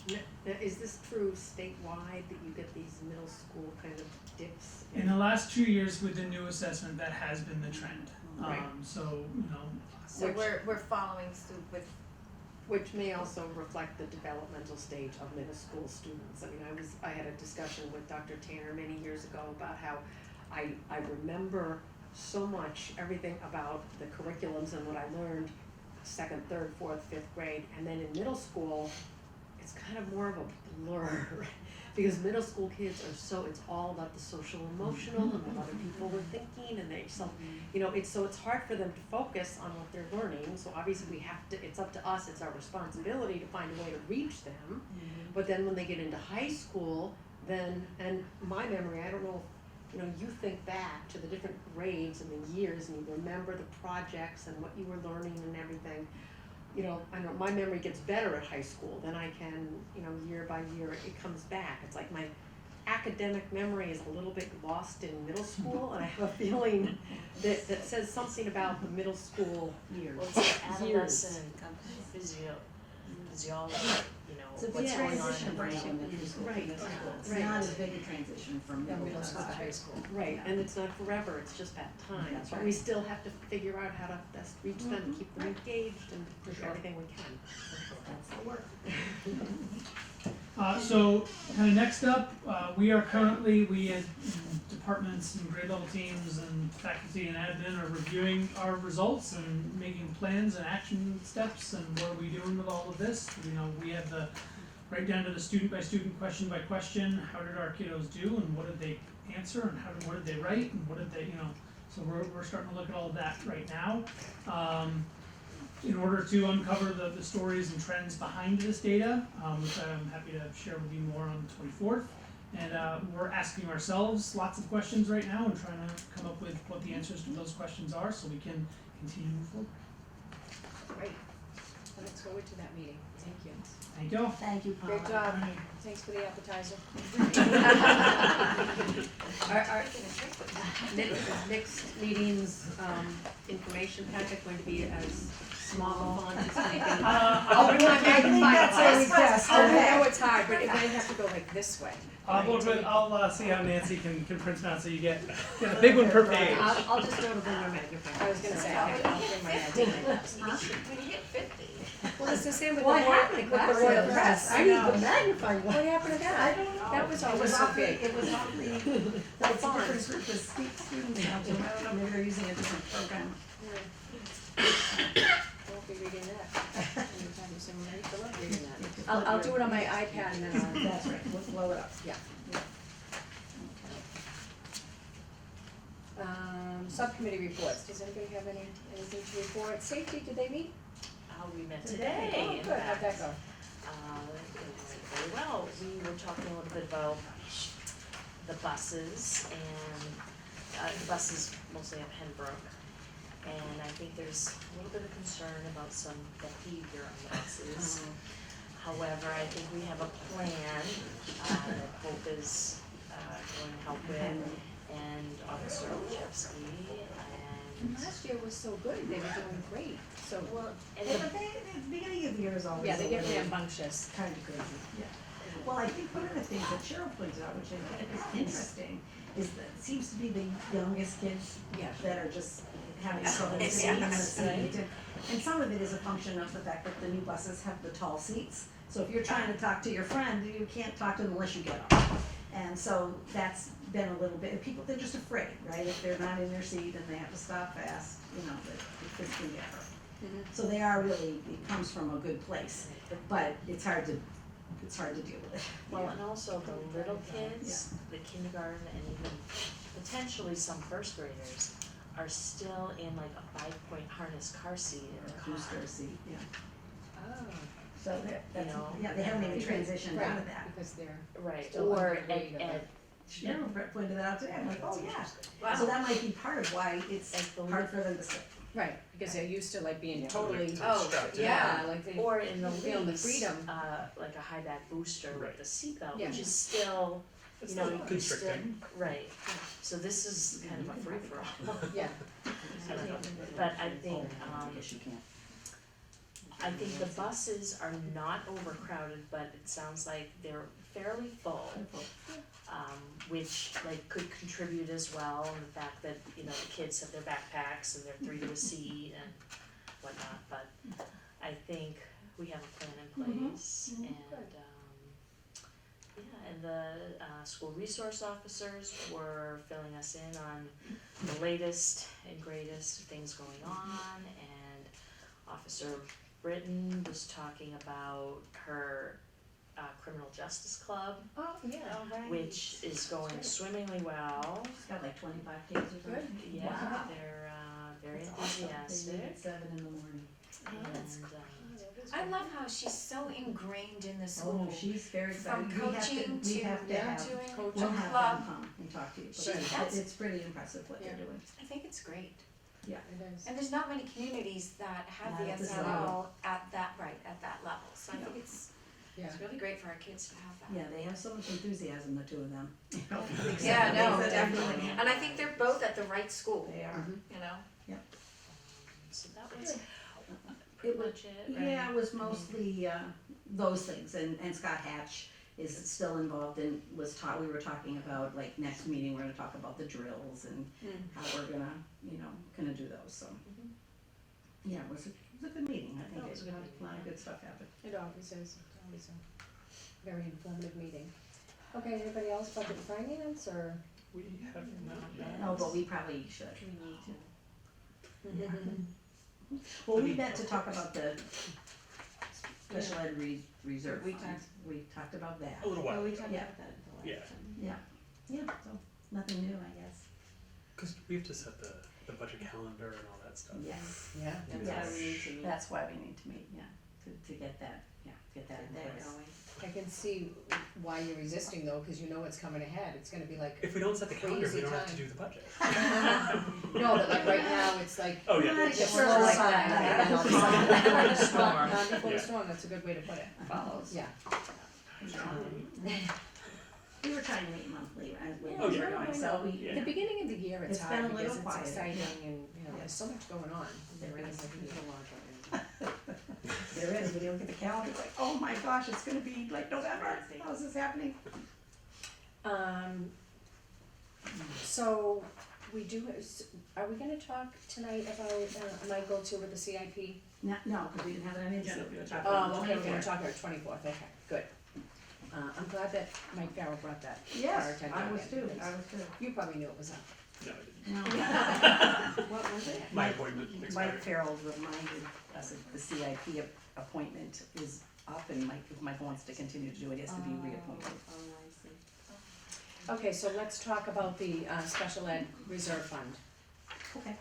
Now, is this true statewide, that you get these middle school kind of dips? In the last 2 years with the new assessment, that has been the trend. Right. So, you know, So Which- we're following suit with, Which may also reflect the developmental stage of middle school students. I mean, I had a discussion with Dr. Tanner many years ago about how I remember so much, everything about the curriculums and what I learned 2nd, 3rd, 4th, 5th grade, and then in middle school, it's kind of more of a blur. Because middle school kids are it's all about the social emotional and what other people were thinking, and you know, it's hard for them to focus on what they're learning. So obviously it's up to us, it's our responsibility to find a way to reach them. But then when they get into high school, and my memory, I don't know, you know, you think back to the different grades and the years, and you remember the projects and what you were learning and everything. You know, I know my memory gets better at high school, then I can, you know, year by year, it comes back. It's like my academic memory is a little bit lost in middle school, and I have a feeling that says something about the middle school years. Well, it's the adolescent physiology, you know, It's a big what's going on in transition the from brain. elementary school to Right. middle school. It's Right. not as big a transition from middle school to high school. Right, and it's not forever, it's just that time, That's but we still have to figure out how to best reach them, keep them engaged, and do everything we can. That's the work. So kind of next up, we as departments and grade level teams and faculty and admin are reviewing our results and making plans and action steps and what are we doing with all of this. You know, we have the right down to the student by student, question by question, how did our kiddos do and what did they answer and what did they write and what did they, so we're starting to look at all of that right now. In order to uncover the stories and trends behind this data, which I'm happy to share with you more on the 24th. And we're asking ourselves lots of questions right now and trying to come up with what the answers to those questions are so we can continue to move forward. Great. I look forward to that meeting. Thank you. Thank you all. Thank you, Paula. Great job. Thanks for the appetizer. Next meeting's, information packet going to be as small a font as anything. I'll bring my magnifying That's a glass. request, I okay. know it's hard, but it might have to go like this way. I'll see how Nancy can print them out so you get a big one per page. I'll just go to bring my magnifying glass. I was gonna say, I'll bring my magnifying glass. When you hit 50. Well, it's the same with the What Royal, happened with with the Royal Press. I need the magnifying glass. What happened to that? I don't know. That was It always was so off the, big. it was off the, it's a different group of students now too. I don't know, maybe they're using a different program. Won't be reading that. Anytime soon, I used to love reading that. I'll do it on my iPad and then I'll. That's right, we'll blow it up. Yeah. Subcommittee reports. Does anybody have anything to report? Safety, did they meet? We met today, Oh, in good. How'd that fact. go? It went very well. We were talking a little bit about the buses and, the buses mostly at Pembroke. And I think there's a little bit of concern about some behavior on the buses. However, I think we have a plan, that Hope is, going to help with, and Officer Olszewski, and. Last year was so good. They were doing great. So, Well, and Yeah, the but the beginning of the year is always yeah, they a get little rambunctious. kind of crazy, yeah. Well, I think one of the things that Cheryl pointed out, which I think is interesting, is that it seems to be the youngest kids Yeah. that are just having trouble sitting in the seat. And some of it is a function of the fact that the new buses have the tall seats. So if you're trying to talk to your friend, you can't talk to them unless you get up. And so that's been a little bit, they're just afraid, right? If they're not in their seat and they have to stop fast, that the kids can get hurt. So they are really, it comes from a good place, but it's hard to deal with it. Well, and also the little kids, the kindergarten and even potentially some first graders are still in like a 5-point harness car seat in the car. Booster seat, yeah. Oh. So that's, You know, they haven't even transitioned out of that. Because they're. Right, Still or under the weight of at, Cheryl pointed that out today, I'm like, oh, yeah. Wow. So that might be part of why it's Like the hard for them to sit. Right, because they're used to like being totally. Oh, Yeah, like they. or in the Feel the least, freedom. like a high back booster with Right. the seatbelt, Yeah. which is still, It's you know, still you could still, constricting. right. So this is kind of a free for all. Yeah. But I think, Yes, you can. I think the buses are not overcrowded, but it sounds like they're fairly full. Which like could contribute as well, and the fact that, the kids have their backpacks and they're 3 to a seat and whatnot, but I think we have a plan in place and, and the, school resource officers were filling us in on the latest and greatest things going on, and Officer Britton was talking about her criminal justice club, Oh, yeah. which is going swimmingly well. She's got like 25 kids or something. Yeah, Wow. they're very That's awesome. They enthusiastic. meet at 7 in the morning. And I love how she's so ingrained in the school. Oh, she's very excited. From coaching We have to have, doing we'll have them club. come and talk to you. She- But that's- it's pretty impressive what they're Yeah. doing. I think it's great. It is. And there's not many communities that have the Not at this SRO at that level. So I think it's Yeah. really great for our kids to have that. Yeah, they have so much enthusiasm, the two of them. Yeah, no, They definitely. And I think they're both at the right school, They are. you know? so that was It was, much it, right? yeah, it was mostly, those things, and Scott Hatch is still involved and we were talking about, like, next meeting, we're gonna talk about the drills and how we're gonna do those, so. Yeah, it was a good meeting, I think a lot of good stuff happened. It always is, always a very informative meeting. Okay, anybody else, budget and finance, or? We have not. No, but we probably should. Mm-hmm. Yeah. Well, we met to talk about the special ed reserve We fund. We talked about that. A little while Well, we ago, talked Yeah. about that at the Yeah. last time. Yeah, so nothing new, I guess. cause we have to set the budget calendar and all that stuff. Yes, Yeah, that's Yes. why we need to meet. that's why we need to meet, yeah, to get that, get that in Get that place. going. I can see why you're resisting though, cause you know what's coming ahead, it's gonna be like, If we don't set the calendar, we Crazy don't have to time. do the budget. no, but like right now, it's like, Oh, yeah. It's it's sort slow of like like that, that. and then all of a sudden, before the storm, before Yeah. the storm, that's a good way to put it. Follows. Yeah. We were trying to meet monthly as we Oh, were yeah. going, so we, Yeah. The beginning of the year, it's It's been a hard because little it's quieter, exciting yeah. and, there's so much going on. There is. There's a lot of there is, when you look at the calendar, it's like, oh my gosh, it's gonna be like November, how's this happening? So, we do, are we gonna talk tonight about, Michael too with the CIP? No, because we didn't have it on the agenda, we were talking about Oh, the okay, we're gonna 24th. talk about 24th, okay, good. I'm glad that Mike Farrell brought that. to our Yes, attention I was again, too, because I was too. You probably knew it was up. No, I didn't. No. What was it? My appointment Mike expired. Farrell reminded us that the CIP appointment is up, and Mike, if Michael wants to continue to do it, he has to be reappointed. Oh, I see. Okay, so let's talk about the, special ed reserve fund. Okay.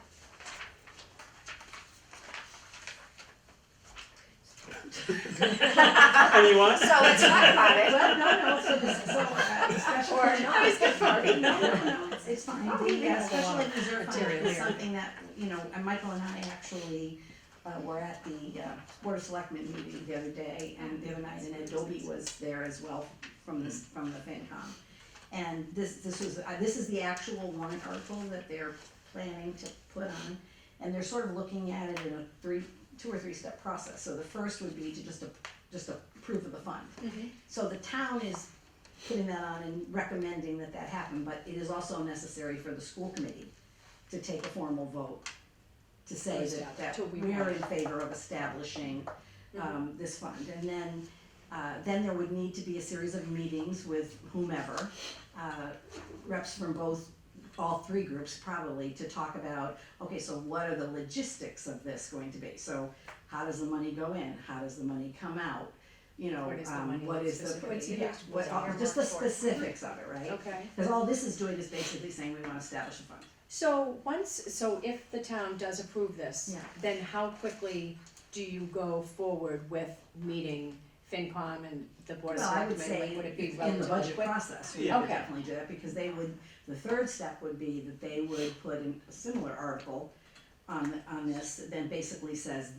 And you want? So let's talk about it. Well, no, so this, the special. Or not. I was good No, it's fine. Oh, we The have a special lot ed reserve fund material is here. something that, and Michael and I actually, were at the, Board of Selectmen meeting the other day, and the other night, and Adobe was there as well from the FinCom. And this is the actual warrant article that they're planning to put on, and they're sort of looking at it in a two or three step process. So the first would be to just approve of the fund. So the town is putting that on and recommending that happen, but it is also necessary for the school committee to take a formal vote to say that To we we're want in favor of establishing, this fund. And then there would need to be a series of meetings with whomever, reps from all three groups probably, to talk about, okay, so what are the logistics of this going to be? So how does the money go in? How does the money come out? What is the money what is the, specifically? yeah, just the specifics of it, right? Okay. Because all this is doing is basically saying we wanna establish a fund. So if the town does approve this, Yeah. then how quickly do you go forward with meeting FinCom and the Board of Well, I would Selectmen? say Like, would it be in the relatively budget quick? process, we Yeah. would Okay. definitely do that, because the third step would be that they would put in a similar article on this, that then basically says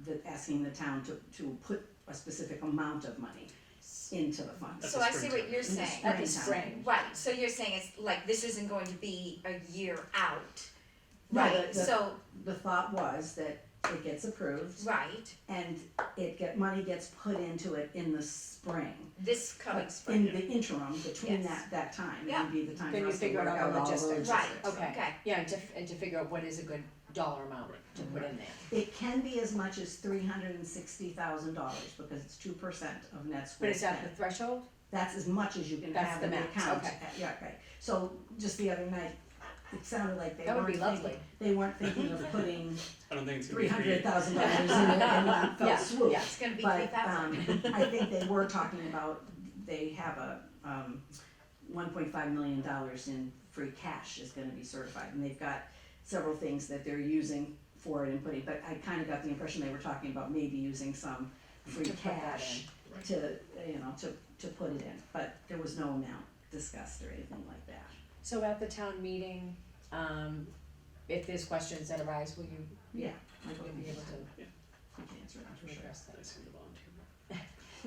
that asking the town to put a specific amount of money into the fund. That's So the I see what springtime. you're In the saying. At the springtime. spring. Right, so you're saying it's like, this isn't going to be a year out, No, right, the- so, The thought was that it gets approved right, and money gets put into it in the spring. this coming But spring. in the interim, between Yes. that time, Yeah. would be the time Then for you us to figure work out out the all the logistics. logistics. Right, Okay. okay. Yeah, and to figure out what is a good dollar amount to put in there. It can be as much as $360,000 because it's 2% of net school But is that the spend. threshold? That's as much as you can That's have the in the max, account. okay. Yeah, right. So just the other night, it sounded like they That would weren't be thinking, lovely. they weren't thinking of putting I don't think it's gonna be $300,000 free. in it in one fell Yeah, swoop. yeah. It's gonna be But, 3,000. I think they were talking about, they have a, $1.5 million in free cash is gonna be certified, and they've got several things that they're using for it and putting, but I kinda got the impression they were talking about maybe using some free To put that cash to, to put it in, but there was no amount discussed or anything like that. So at the town meeting, if there's questions that arise, will you Yeah. will you be able to We can answer that for sure. address that? I seem to volunteer.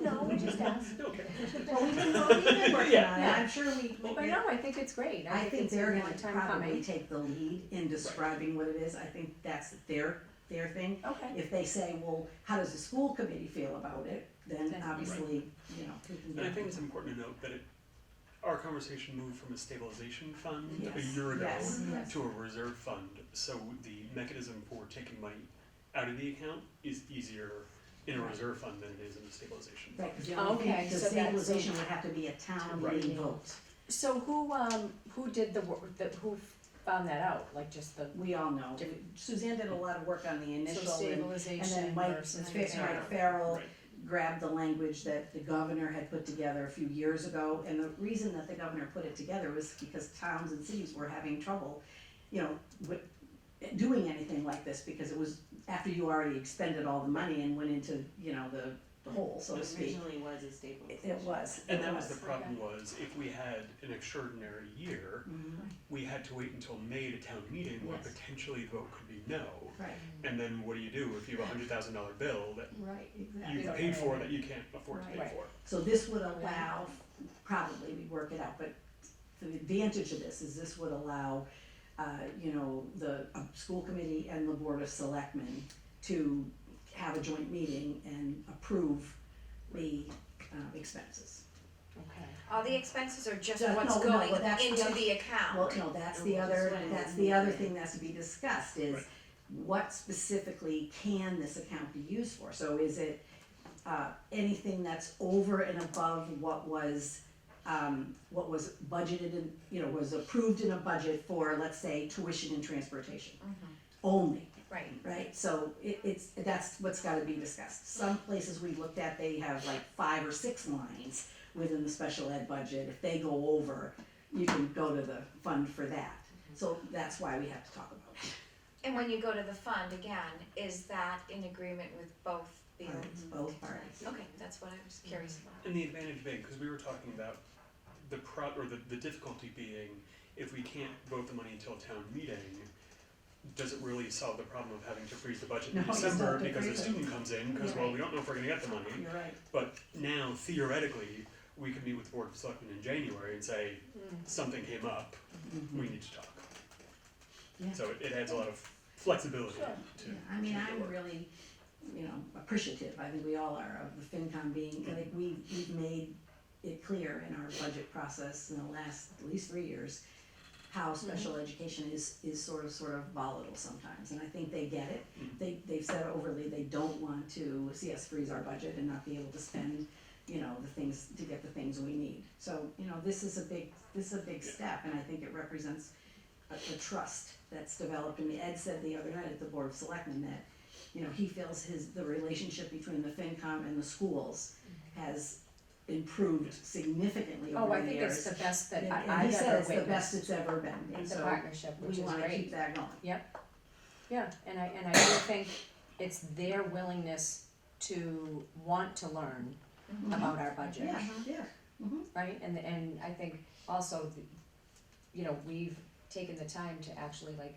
No, we just asked. Okay. Well, we've been working on it, Yeah. I'm sure we. But no, I think it's great. I think it's they're a long gonna time probably coming. take the lead in describing what it is, I think that's their thing. Okay. If they say, well, how does the school committee feel about it, then Then- obviously, you know, we can And I get. think it's important to note that our conversation moved from a stabilization fund a Yes, year ago yes, yes. to a reserve fund, so the mechanism for taking money out of the account is easier in a Right. reserve fund than it is in a stabilization fund. Right, because the only Okay, thing, the so that's- stabilization would have to be a town Right. meeting vote. So who did the work, who found that out, like just the, We all know. Different- Suzanne did a lot of work on the so initial and stabilization then Mike, versus Mike reserve? Farrell Right. grabbed the language that the governor had put together a few years ago. And the reason that the governor put it together was because towns and cities were having trouble, you know, with doing anything like this, because it was after you already expended all the money and went into, you know, the hole, so to speak. Originally was a stabilization. It was. And it that was the was. problem was, if we had an extraordinary year, Mhm. we had to wait until May to town meeting where Yes. potentially the vote could be no. Right, And then what do you do if you have $100,000 bill that right, exactly. you've paid for that you can't afford to pay Right. for? So this would allow, probably we work it out, but the advantage of this would allow, you know, the school committee and the board of selectmen to have a joint meeting and approve the expenses. Okay. All the expenses are just No, what's no, going but that's the into other- the account. Well, no, that's the other thing that's to be discussed is Right. what specifically can this account be used for? So is it, anything that's over and above what was budgeted and, you know, was approved in a budget for, let's say, tuition and transportation only, Right. right? So that's what's gotta be discussed. Some places we looked at, they have like 5 or 6 lines within the special ed budget. If they go over, you can go to the fund for that. So that's why we have to talk about it. And when you go to the fund, again, is that in agreement with both the? Parties, both parties. Okay, that's what I was curious about. And the advantage being, because we were talking about the difficulty being, if we can't vote the money until town meeting, does it really solve the problem of having to freeze the budget in No, it's December not to because the freeze it. student comes in, because, well, we don't know if we're gonna get the money. You're right. But now theoretically, we could meet with the Board of Selectmen in January and say, something came up, we need to talk. Yeah. So it adds a lot of flexibility Sure. to. Yeah, I mean, to the I'm work. really, you know, appreciative, I think we all are, of the FinCom being, like, we've made it clear in our budget process in the last at least 3 years, how special education is sort of volatile sometimes, and I think they get it. They've said overly, they don't want to see us freeze our budget and not be able to spend, you know, the things, to get the things we need. So, you know, this is a big step, and I think it represents a trust that's developed. And Ed said the other night at the Board of Selectmen that, you know, he feels the relationship between the FinCom and the schools has improved significantly Oh, over I the think years. it's the best that And I've he ever said it's the best witnessed, it's ever been, and the so partnership, which we is wanna great. keep that going. Yeah, and I do think it's their willingness to want to learn about our budget, Yeah, yeah. right? And I think also, you know, we've taken the time to actually like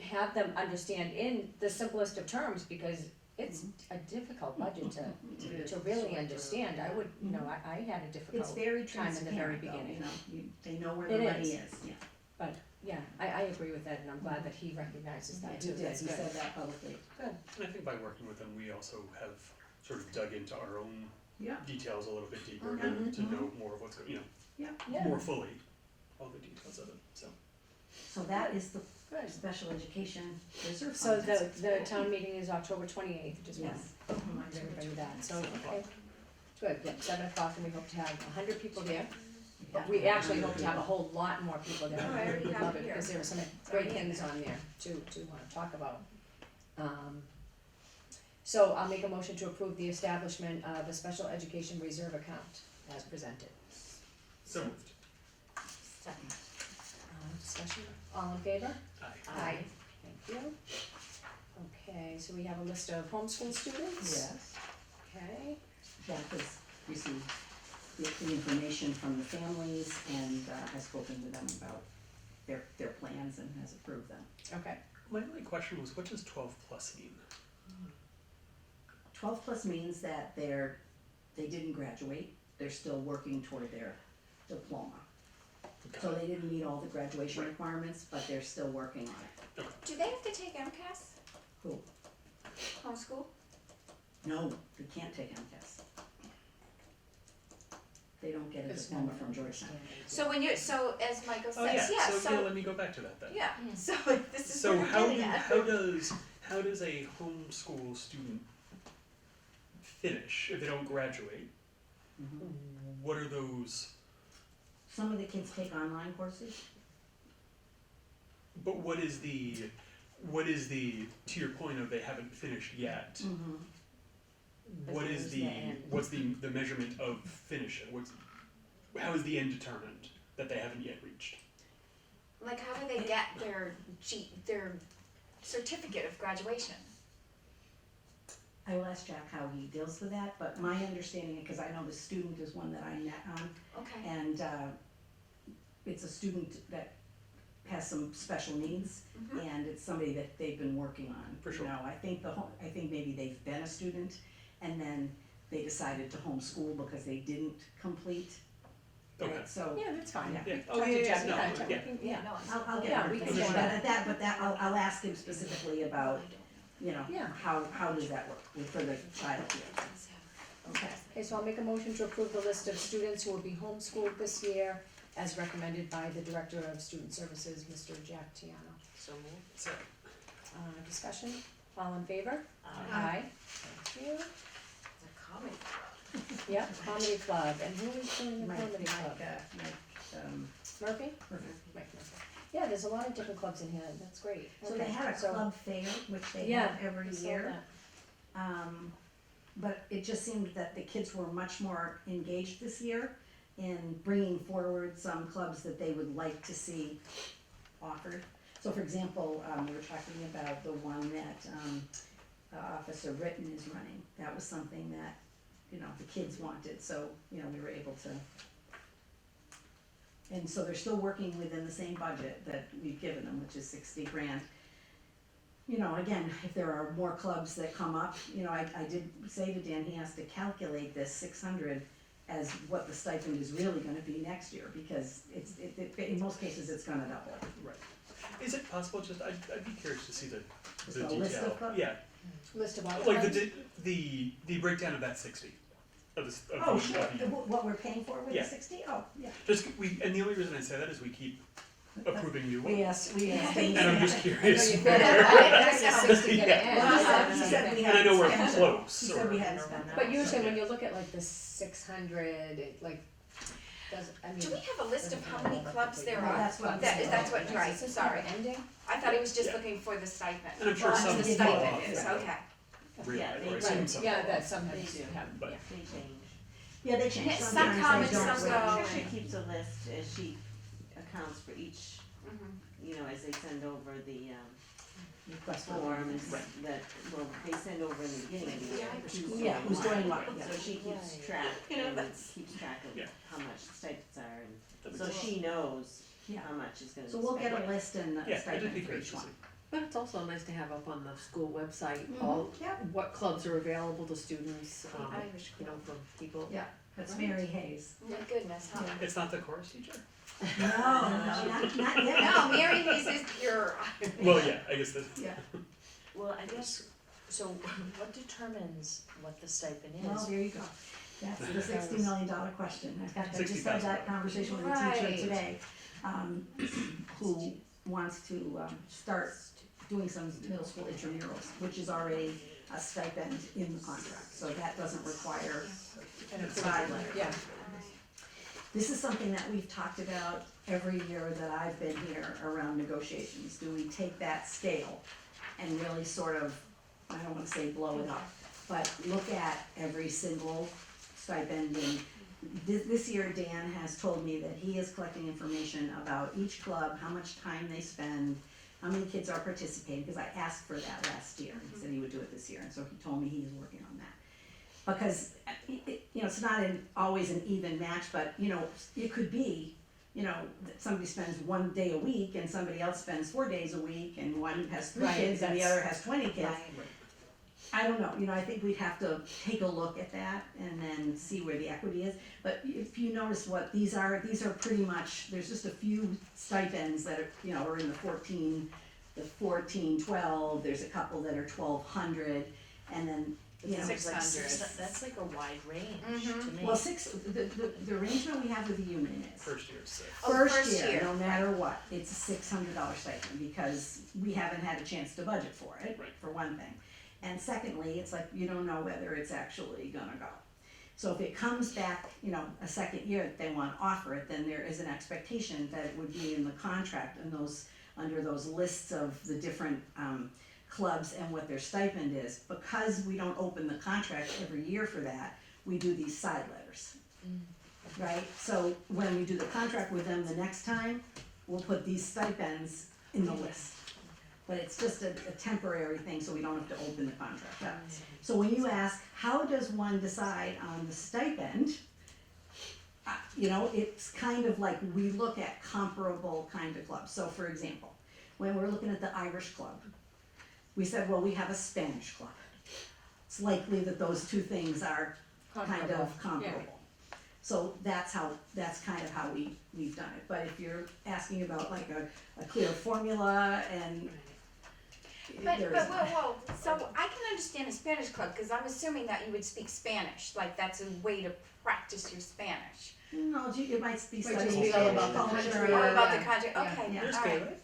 have them understand in the simplest of terms, because it's a difficult budget to really understand. I would, you know, I had a It's difficult, very time in the very transparent though, beginning. you know, they know where It the money is. is, yeah. yeah, I agree with that, and I'm glad that he recognizes that He too, did, that's he good. said that publicly. And I think by working with them, we also have sort of dug into our own Yeah. details a little bit deeper Mhm. to know more of what's going, Yeah, more fully, all the details of it, so. So that is the good. special education reserve So fund. the town meeting is October 28th, just want Yes. to remind everybody that, so, okay. Good, yeah, 7 o'clock, and we hope to have 100 people there. But we actually hope to have a whole lot more people there. All right, I really we have love it it, here. because there were some great things on there to talk about. So I'll make a motion to approve the establishment of a special education reserve account as presented. So moved. Second. Discussion, all in favor? Aye. Thank you. Okay, so we have a list of homeschool students? Yes. Okay, Jack has received the information from the families and has spoken with them about their plans and has approved them. okay. My only question was, what does 12 plus mean? 12 plus means that they didn't graduate, they're still working toward their diploma. So they didn't meet all the graduation Right. requirements, but they're still working on it. Do they have to take MCAS, Who? homeschool? No, they can't take MCAS. They don't get a It's diploma not- from Georgetown. So when you're, so as Michael Oh says, yeah, so let me go back to that then. yeah, so this is So what we're how getting at. how does a homeschool student finish if they don't graduate? Mhm. What are those? Some of the kids take online courses. But what is the to your point of they haven't finished yet? Mm-hmm. What is Where's the the end? what's the measurement of finishing? How is the end determined that they haven't yet reached? Like, how do they get their certificate of graduation? I will ask Jack how he deals with that, but my understanding, because I know the student is one that I met on, Okay. and it's a student that has some special needs, Mhm. and it's somebody that they've been working on. For sure. You know, I think maybe they've been a student, and then they decided to homeschool because they didn't complete. Okay. Right, so, Yeah, that's fine. Yeah. Yeah. Talk Oh to yeah, Jeff, no, you can yeah. talk. Yeah, no, I'll get Yeah, more we can information, share but I'll ask him specifically about, you know, Yeah. how does that work for the child here? Okay. Okay, so I'll make a motion to approve the list of students who will be homeschooled this year as recommended by the Director of Student Services, Mr. Jack Tiano. So moved. So, Discussion, all in favor? Aye. Thank you. It's a comic. Yep, Comedy Club, and who is doing the Comedy Club? Murphy? Mike Murphy. Yeah, there's a lot of different clubs in here, that's great. So they Okay, had a so- club fair, which they Yeah, have every I saw year. that. But it just seemed that the kids were much more engaged this year in bringing forward some clubs that they would like to see offered. So for example, we were talking about the one that, Officer Britton is running. That was something that, you know, the kids wanted, so, you know, we were able to. And so they're still working within the same budget that we've given them, which is $60,000. You know, again, if there are more clubs that come up, you know, I did say to Dan, he has to calculate this 600 as what the stipend is really gonna be next year, because in most cases, it's gonna double. right. Is it possible? Just I'd be curious to see the Just the a detail. list of clubs? Yeah, List of all like clubs? the breakdown of that 60 of this of Oh, the, sure, of the what we're paying for with the Yeah. 60? Oh, yeah. just and the only reason I say that is we keep approving new ones. We asked. And I'm just I know curious. you feel that, when is 60 gonna end? Well, he said we And I know we're hadn't spent it. close. He said or- we hadn't spent that. But usually when you look at like the 600, it like, does, I mean. Do we have a list of how many clubs there Well, are? that's what I'm That's saying. what, right, Is this sorry. never ending? I thought he was just Yeah. looking for the stipend. And I'm sure Well, some the did stipend go up, is, yeah. okay. Really, Yeah, or they- I assume Right, some yeah, go that up. sometimes They do. have, But- yeah. They change. Yeah, they change. Some Sometimes come they and don't. some go. Tricia keeps a list as she accounts for each, Mhm. you know, as they send over the Request for forms Right. that, well, they send over in the beginning of the year. Yeah, who's doing what, yeah. So she keeps Right. track, You know, and that's- keeps track of Yeah. how much stipends are, That and so makes sense. she knows Yeah. how much is gonna be So we'll get spent. a list and a Yeah, I'd just stipend be for curious each to one. see. But it's also nice to have up on the school website, Mhm. all, Yep. what clubs are available to students, Irish you know, for people. Yeah, that's Mary Hayes. My goodness, huh? It's not the chorus teacher? No, not yet. No, Mary Hayes is your. Well, yeah, I guess that. Yeah, Well, I guess, so what determines what the stipend well, is? there you go. That's the $60 million question. In fact, I just had that $60,000. conversation with a teacher Right. today, who wants to start doing some middle school intramurals, which is already a stipend in the contract, so that doesn't require a side letter. Yeah, This is something that we've talked about every year that I've been here around negotiations. Do we take that scale and really sort of, I don't wanna say blow it up, but look at every single stipend? And this year, Dan has told me that he is collecting information about each club, how much time they spend, how many kids are participating, because I asked for that last year. He said he would do it this year, and so he told me he's working on that. Because, you know, it's not always an even match, but, you know, it could be, you know, that somebody spends 1 day a week and somebody else spends 4 days a week, and one has 3 Right, kids and the that's- other has 20 kids. I don't know, you know, I think we'd have to take a look at that and then see where the equity is. But if you notice what these are pretty much, there's just a few stipends that are, you know, are in the 14, 12, there's a couple that are 1,200, and then you know, It's like 600. that's like a wide range Mhm. to me. well, the arrangement we have with the union is, First year is six. Oh, first year, no matter what, it's a $600 stipend, because we haven't had a chance to budget for it, Right. for one thing. And secondly, it's like, you don't know whether it's actually gonna go. So if it comes back, you know, a second year that they wanna offer it, then there is an expectation that it would be in the contract and those, under those lists of the different, clubs and what their stipend is. Because we don't open the contract every year for that, we do these side letters. Right, so when we do the contract with them the next time, we'll put these stipends in the list. But it's just a temporary thing, so we don't have to open the contract up. So when you ask, how does one decide on the stipend? You know, it's kind of like we look at comparable kind of clubs. So for example, when we're looking at the Irish club, we said, well, we have a Spanish club. It's likely that those two things are kind of comparable. So that's kind of how we've done it. But if you're asking about like a clear formula and But, there but, is whoa, so I can understand a Spanish club, cause I'm assuming that you would speak Spanish, like that's a way to practice your Spanish. no, it might be Might just studying be all about the culture. country. Or about yeah, the country, yeah, okay, yeah. There's alright. Gaelic.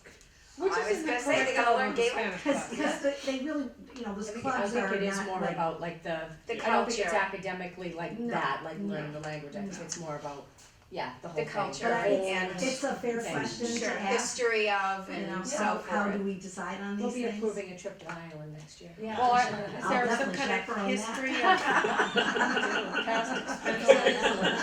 Which I is was in gonna the say, they gotta learn Gaelic. Because they really, you know, those I clubs think are it is not more like, about like the, The I don't think it's culture. academically like No, that, like no, learning the language, I think no. it's more about, yeah, the whole The thing. culture but and it's a fair thing. question to Sure, ask, history of you know, and so how do forth. we decide on We'll these be things? approving a trip to Ireland next year. Yeah. Well, I'll is there some definitely kind of chaperone history that. of past expenses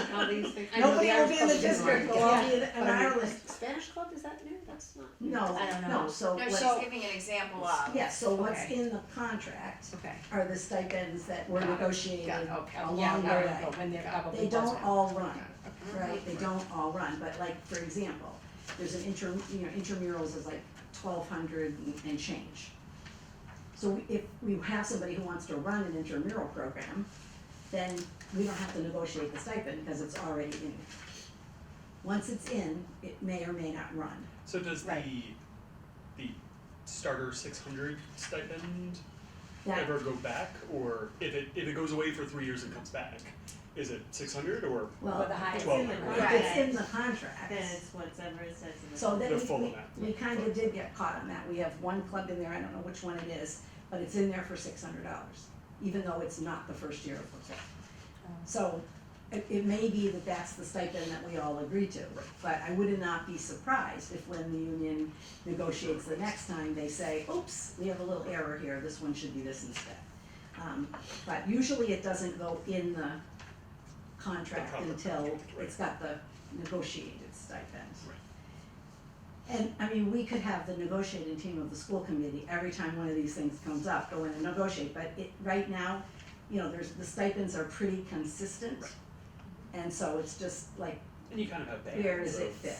and all these things? I know Nobody the will be in the Irish club is district, one. they'll all be in But I mean, Ireland. Spanish club, is that new? That's not. No, I don't know. no, so No, what's, she's giving an example of. yeah, so what's Okay. in the contract Okay. are the stipends that were Got it. negotiated Got it, okay. along Yeah, the all right, way. but when they're probably. They don't all run, Okay. right, they don't all run, but like, for example, there's an intramurals is like 1,200 and change. So if we have somebody who wants to run an intramural program, then we don't have to negotiate the stipend because it's already in there. Once it's in, it may or may not run. So does Right. the starter 600 stipend That, ever go back, or if it goes away for 3 years and comes back, is it 600 or well, With the high- if Well, it's in the contract, Then it's whatever it says in the. so then the full amount? we kind of did get caught on that. We have one club in there, I don't know which one it is, but it's in there for $600, even though it's not the first year of the club. So it may be that that's the stipend that we all agree to, but I would not be surprised if when the union negotiates the next time, they say, oops, we have a little error here, this one should be this instead. But usually it doesn't go in the contract proper until contract, right. it's got the negotiated stipends. Right. And, I mean, we could have the negotiating team of the school committee, every time one of these things comes up, go in and negotiate, but right now, you know, the stipends are pretty consistent. Right. And so it's just like, And you kind of have where bands does it of fit?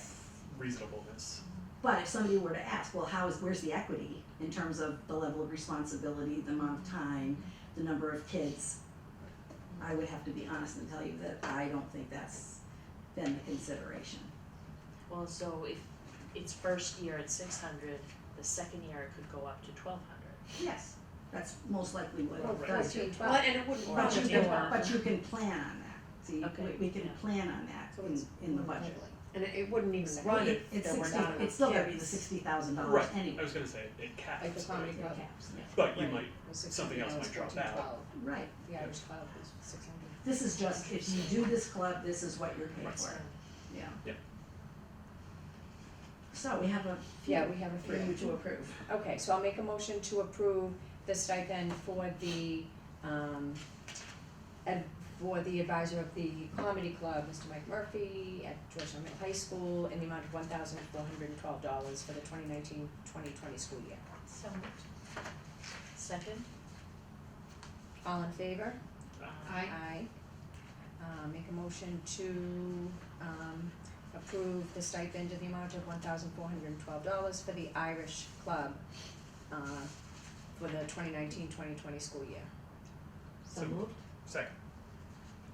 reasonableness. But if somebody were to ask, well, where's the equity in terms of the level of responsibility, the amount of time, the number of kids? I would have to be honest and tell you that I don't think that's been the consideration. Well, so if it's first year at 600, the second year it could go up to 1,200. Yes, that's most likely what Or it does. 14, Well, 12. and it wouldn't Or run But you just can, more. but you can plan on that, see, Okay, we can yeah. plan on that So it's in the budget. and it wouldn't even run if It's there were 60, not enough it's still gonna be the kids. $60,000 Right. anyway. I was gonna say it caps, Like the comedy but, club. but you Right. might something else might drop out. Right, The Irish club is 600. this is just, if you do this club, this is what you're paid Right. for, yeah. Yeah. So we have a few. Yeah, we have a few to approve. Okay, so I'll make a motion to approve the stipend for the, for the advisor of the comedy club, Mr. Mike Murphy, at Georgetown Middle High School, in the amount of $1,412 for the 2019-2020 school year. So moved. Second? All in favor? Aye. Aye. Make a motion to, approve the stipend in the amount of $1,412 for the Irish club, for the 2019-2020 school year. So moved. Second.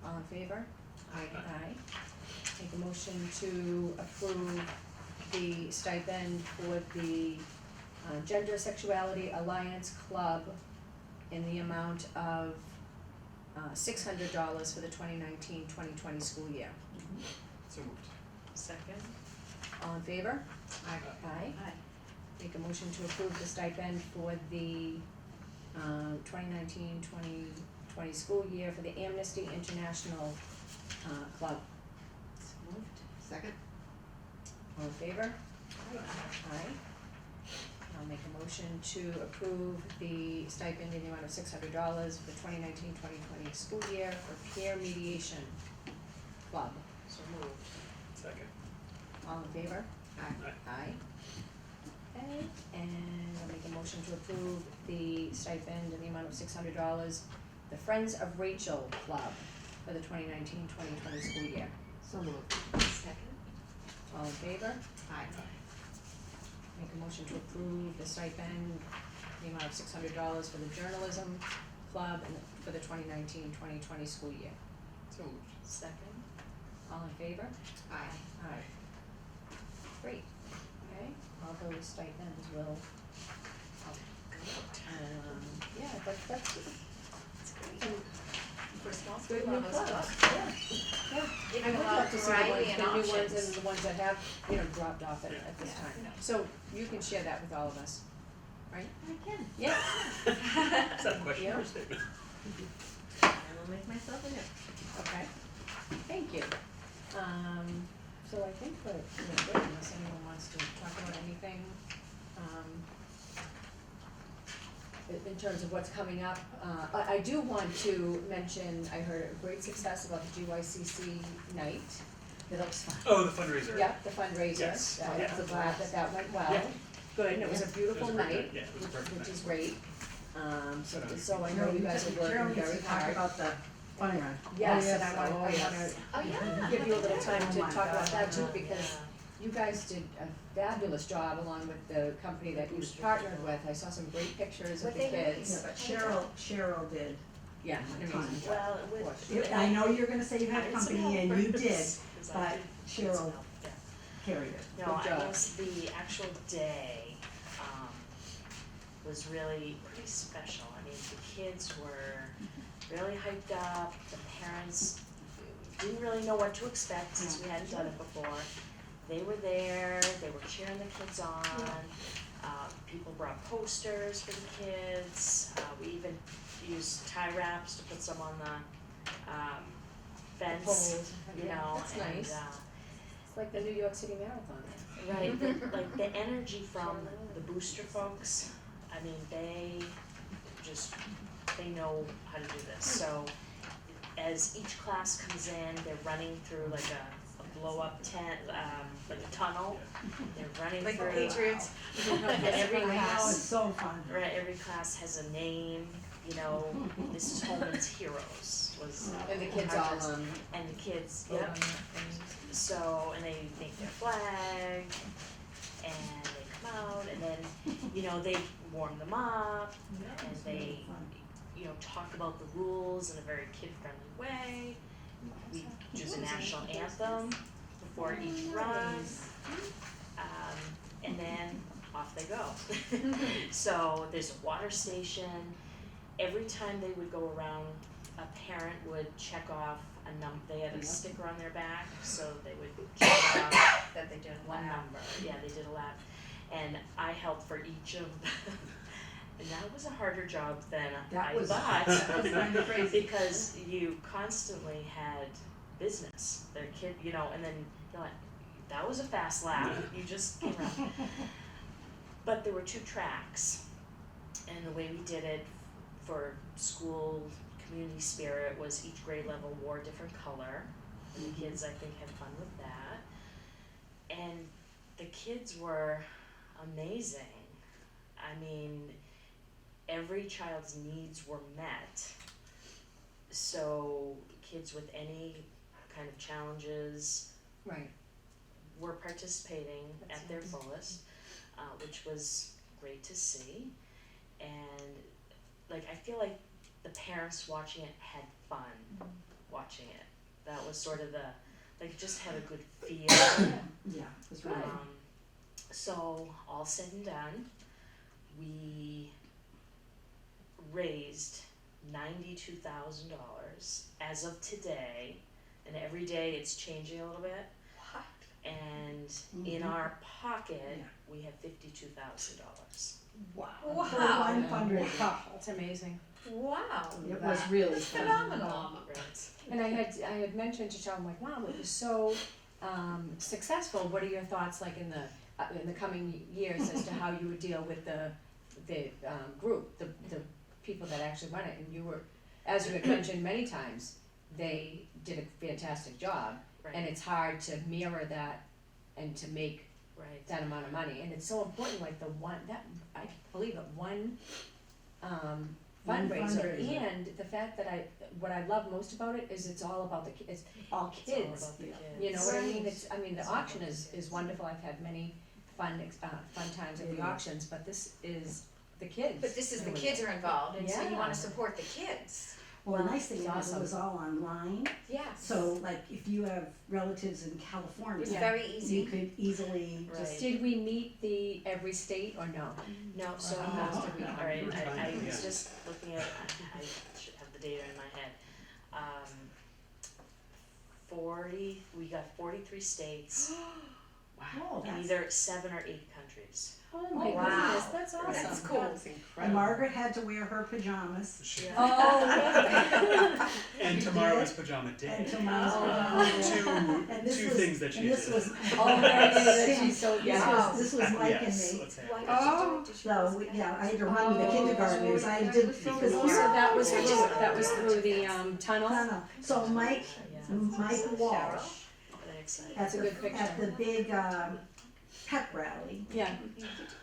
All in favor? Aye. Aye. Make a motion to approve the stipend for the Gender Sexuality Alliance Club in the amount of $600 for the 2019-2020 school year. So moved. Second. All in favor? Aye. Aye. Aye. Make a motion to approve the stipend for the 2019-2020 school year for the Amnesty International Club. So moved. Second. All in favor? Aye. I'll make a motion to approve the stipend in the amount of $600 for the 2019-2020 school year for Peer Mediation Club. So moved. Second. All in favor? Aye. Aye. Okay, and I'll make a motion to approve the stipend in the amount of $600, the Friends of Rachel Club for the 2019-2020 school year. So moved. Second. All in favor? Aye. Make a motion to approve the stipend, the amount of $600 for the Journalism Club and for the 2019-2020 school year. So moved. Second. All in favor? Aye. Aye. Great, okay, all those stipends will, yeah, that's good. That's great. And For small good school new levels, clubs, stuff. yeah, yeah. Giving I a would lot love of to see variety and the new ones options. and the ones that have, dropped off at this Yeah. time. Yeah. So you can share that with all of us, right? I can. Yeah. Is that a question or a statement? I will make myself a note. Okay, thank you. So I think we're good unless anyone wants to talk about anything, in terms of what's coming up. I do want to mention, I heard a great success about the GYCC night. That looks fun. Oh, the fundraiser. Yep, the fundraiser. Yes. I'm Yeah. glad that went well. Yeah. Good, and it was a It beautiful was a great night, night. Yeah, it was a perfect which night. is great. So I know you guys are working Cheryl gets very to talk hard. about the fun run. Yes, Oh, and I wanna, Oh, yeah. give you a little time to Oh my talk about God. that too, because you guys did a fabulous job along with the company that you partnered with. I saw some great pictures of the What they kids. Yeah, but Cheryl did. Yeah, an amazing job. Well, of with. course. I know you're gonna say you I had did some company and you helpers, did, 'cause I but did Cheryl some help, yeah. carried it. No, Good I job. guess the actual day, was really pretty special. I mean, the kids were really hyped up, the parents didn't really know what to expect since we hadn't done it before. They were there, they were cheering the kids on, people brought posters for the kids, we even used tie wraps to put some on the, fence, Poles. you Yeah, know, that's and, nice. It's like the New York City Marathon. right, like the energy from the booster folks, I mean, they know how to do this, so as each class comes in, they're running through like a blow up tent, like a tunnel, they're running Like the through. Patriots. And every I know, it's class, so fun. right, every class has a name, you know, Mrs. Holman's Heroes was. And the kids all, And the kids, vote yep, on that thing. so, and they make their flag, and they come out, and then, they warm them up, and they, talk about the rules in a very kid-friendly way. We do the national anthem before each run, and then off they go. So there's a water station. Every time they would go around, a parent would check off they had a sticker on their back, so they would check off That they did one number. Yeah, they did a lap. And I helped for each of and that was a harder job than That I was- thought. that was kind of crazy. Because you constantly had business. Their kid, and then you're like, that was a fast lap. You just came around. But there were 2 tracks. And the way we did it for school community spirit was each grade level wore a different color. And the kids, I think, had fun with that. And the kids were amazing. I mean, every child's needs were met. So kids with any kind of challenges Right. were participating That's at their nice. fullest, which was great to see. And I feel like the parents watching it had fun watching it. That was sort of it just had a good feel. Yeah, that's right. So all said and done, we raised $92,000 as of today, and every day it's changing a little bit. What? And in our pocket, we have $52,000. Wow. Wow. For one fundraiser. That's amazing. Wow. It was really That's fun. phenomenal. Right. And I had mentioned to Tom, like, wow, it was so successful. What are your thoughts, like, in the coming years as to how you would deal with the group, the people that actually run it? And you were, as you had mentioned many times, they did a fantastic job, Right. and it's hard to mirror that and to make Right. that amount of money. And it's so important, like I believe it, one fundraiser, fundraiser. and the fact that what I love most about it is it's all about it's all It's all kids. about the kids. You know what I mean? Right. The auction is wonderful. I've had many fun times at the auctions, but this is the kids. But this is the doing kids it. are involved, and so you Yeah. wanna support the kids. Well, the nice thing It's is it awesome. was all online, Yes. so like if you have relatives in California, It's Yeah. very you easy. could easily Right. just, Did we meet every state or no? No, so, Or how fast did we- alright, We're trying I to, was yeah. just looking at, I should have the data in my head. 40, we got 43 states oh, in that's, either 7 or 8 countries. Oh my wow. goodness, that's awesome. That's cool. That's and incredible. Margaret had to wear her pajamas. She- Oh, yeah. And You tomorrow's did? pajama day. And tomorrow's Oh. pajamas. Two And this two was- things that she and this did. was, Oh, yeah, she's so, this yeah. was, this was Mike Yes, and me. let's say. Why did it. you do it? Did you So, yeah, I had to run with the Oh. kindergartners, I did, because Oh, so that was through the tunnel? no. So Mike Walsh, Very exciting. at That's a good the, picture. at the big, pep rally, Yeah.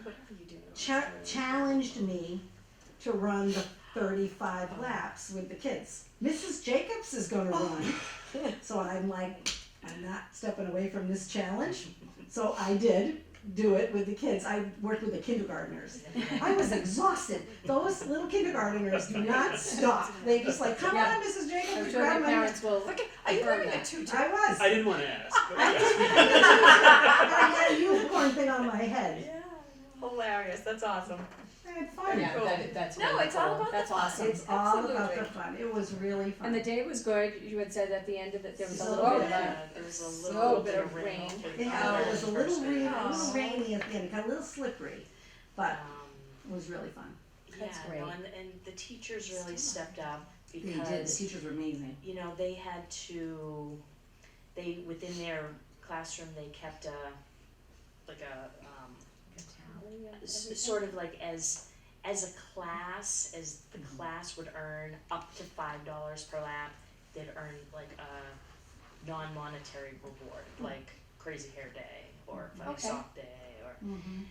Whatever you do. challenged me to run the 35 laps with the kids. Mrs. Jacobs is gonna run. So I'm like, I'm not stepping away from this challenge. So I did do it with the kids. I worked with the kindergartners. I was exhausted. Those little kindergartners do not stop. They just like, come Yeah. on, Mrs. Jacobs, I'm grab sure their my. parents will. Okay, are you Confirm wearing a that. tutu? I was. I didn't want to ask, but I yes. had a unicorn thing on my head. Yeah, hilarious, that's awesome. I had fun. Yeah, that's No, really it's all cool. about the That's fun. awesome. It's all about the Absolutely. fun. It was really fun. And the day was good. You had said at the end of it, there was a So little bit of Yeah, there was a so little bit bit of of rain. rain. hopefully It powder was a in the little first rainy, day. a little rainy at the end, got a little slippery, but it was really fun. That's Yeah, great. no, and the teachers really stepped up They did, the because, teachers were amazing. you know, they had to, within their classroom, they kept sort of like as a class, as the class would earn up to $5 per lap, they'd earn like a non-monetary reward, like Crazy Hair Day or Funny Okay. Sock Day or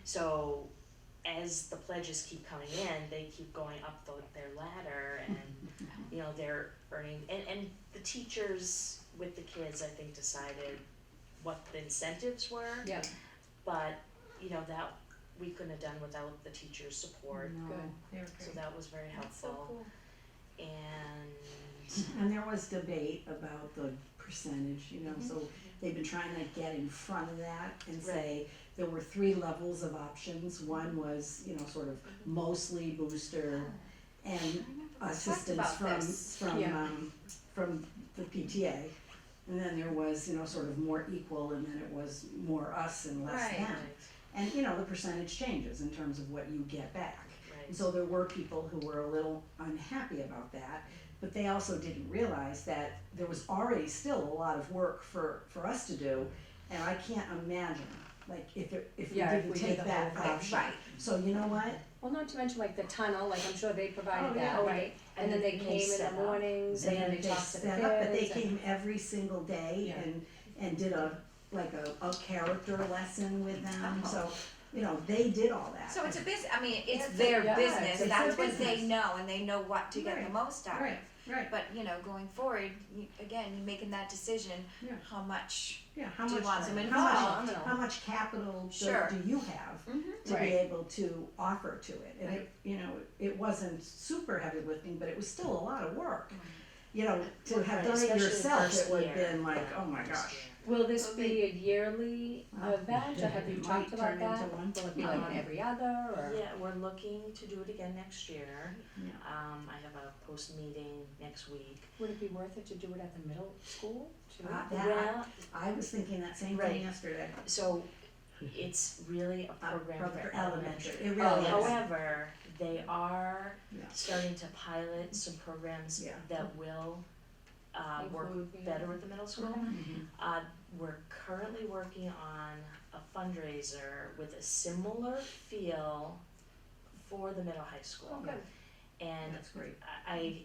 so. As the pledges keep coming in, they keep going up their ladder, and you know they're earning. And the teachers with the kids, I think, decided what the incentives were. Yeah. But you know that we couldn't have done without the teachers' support. No, Good. they were So great. that was very That's so helpful. cool. And And there was debate about the percentage, you know, so they've been trying to get in front of that and say there were 3 levels of options. One was, you know, sort of mostly booster and assistance about from, this. Yeah. from the PTA. And then there was, you know, sort of more equal, and then it was more us and less Right. them. And, you know, the percentage changes in terms of what you get back. right. And so there were people who were a little unhappy about that, but they also didn't realize that there was already still a lot of work for us to do, and I can't imagine, like, if we Yeah, if didn't we did take the that whole thing. option. Right. So you know what? Well, not to mention like the tunnel, like I'm sure they provided Oh, yeah. that, right? And then they And came in set the up. mornings and then they talked to the set up, but they kids and- came every single day Yeah. and did a character lesson with them, Oh. so, you know, they did all that. So it's a business, I mean, it's It's their yeah, business, it's that's their what they business. know, and they know what to get the Right. most out of. Right, But, you know, going forward, again, you're making that decision, Yeah. how much, yeah, how Do you much, want them how much, involved? how much capital Sure. do you have to Right. be able to offer to it? And it, you know, it wasn't super heavy lifting, but it was still a lot of work. you know, to have Right, done it especially the yourself, first it would have year. been like, Yeah, oh my first gosh. year. Will this be a yearly Well, event, or have you it talked might about turn that? into one. Will it be like every other, or? Yeah, we're looking to do it again next year. Yeah. I have a post meeting next week. Would it be worth it to do it at the middle school too? Well, I was thinking that same Right. thing yesterday. so it's really a program for elementary. It really is. However, they are Yeah. starting to pilot some programs Yeah. that will work Include the- better with the middle school. Mhm. We're currently working on a fundraiser with a similar feel for the middle high school. Oh, good. And That's great. I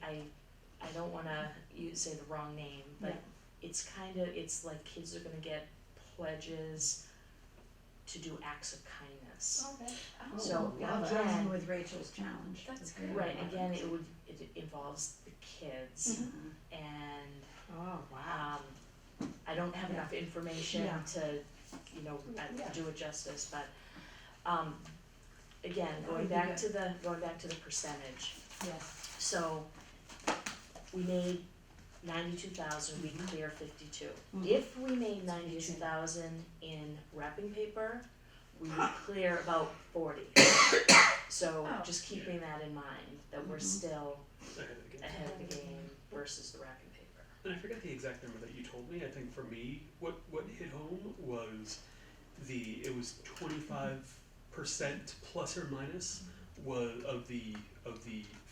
don't wanna say the wrong name, but it's it's like kids are gonna get pledges to do acts of kindness. Okay. Oh, So, yeah, that again- was with Rachel's challenge. That's Okay. good. Right, again, it involves the kids Mhm. and Oh, wow. I don't have enough information Yeah. to, Yeah. do it justice, but, again, That going would be back to the percentage, Yes. so we made 92,000, we clear 52. Mhm. If we made 92,000 in wrapping paper, we would clear about 40. So Oh. just keeping that in mind, that we're Mhm. still Ahead of the game. ahead of the game versus the wrapping paper. And I forget the exact number that you told me. I think for me, what hit home was it was 25% plus or minus was of the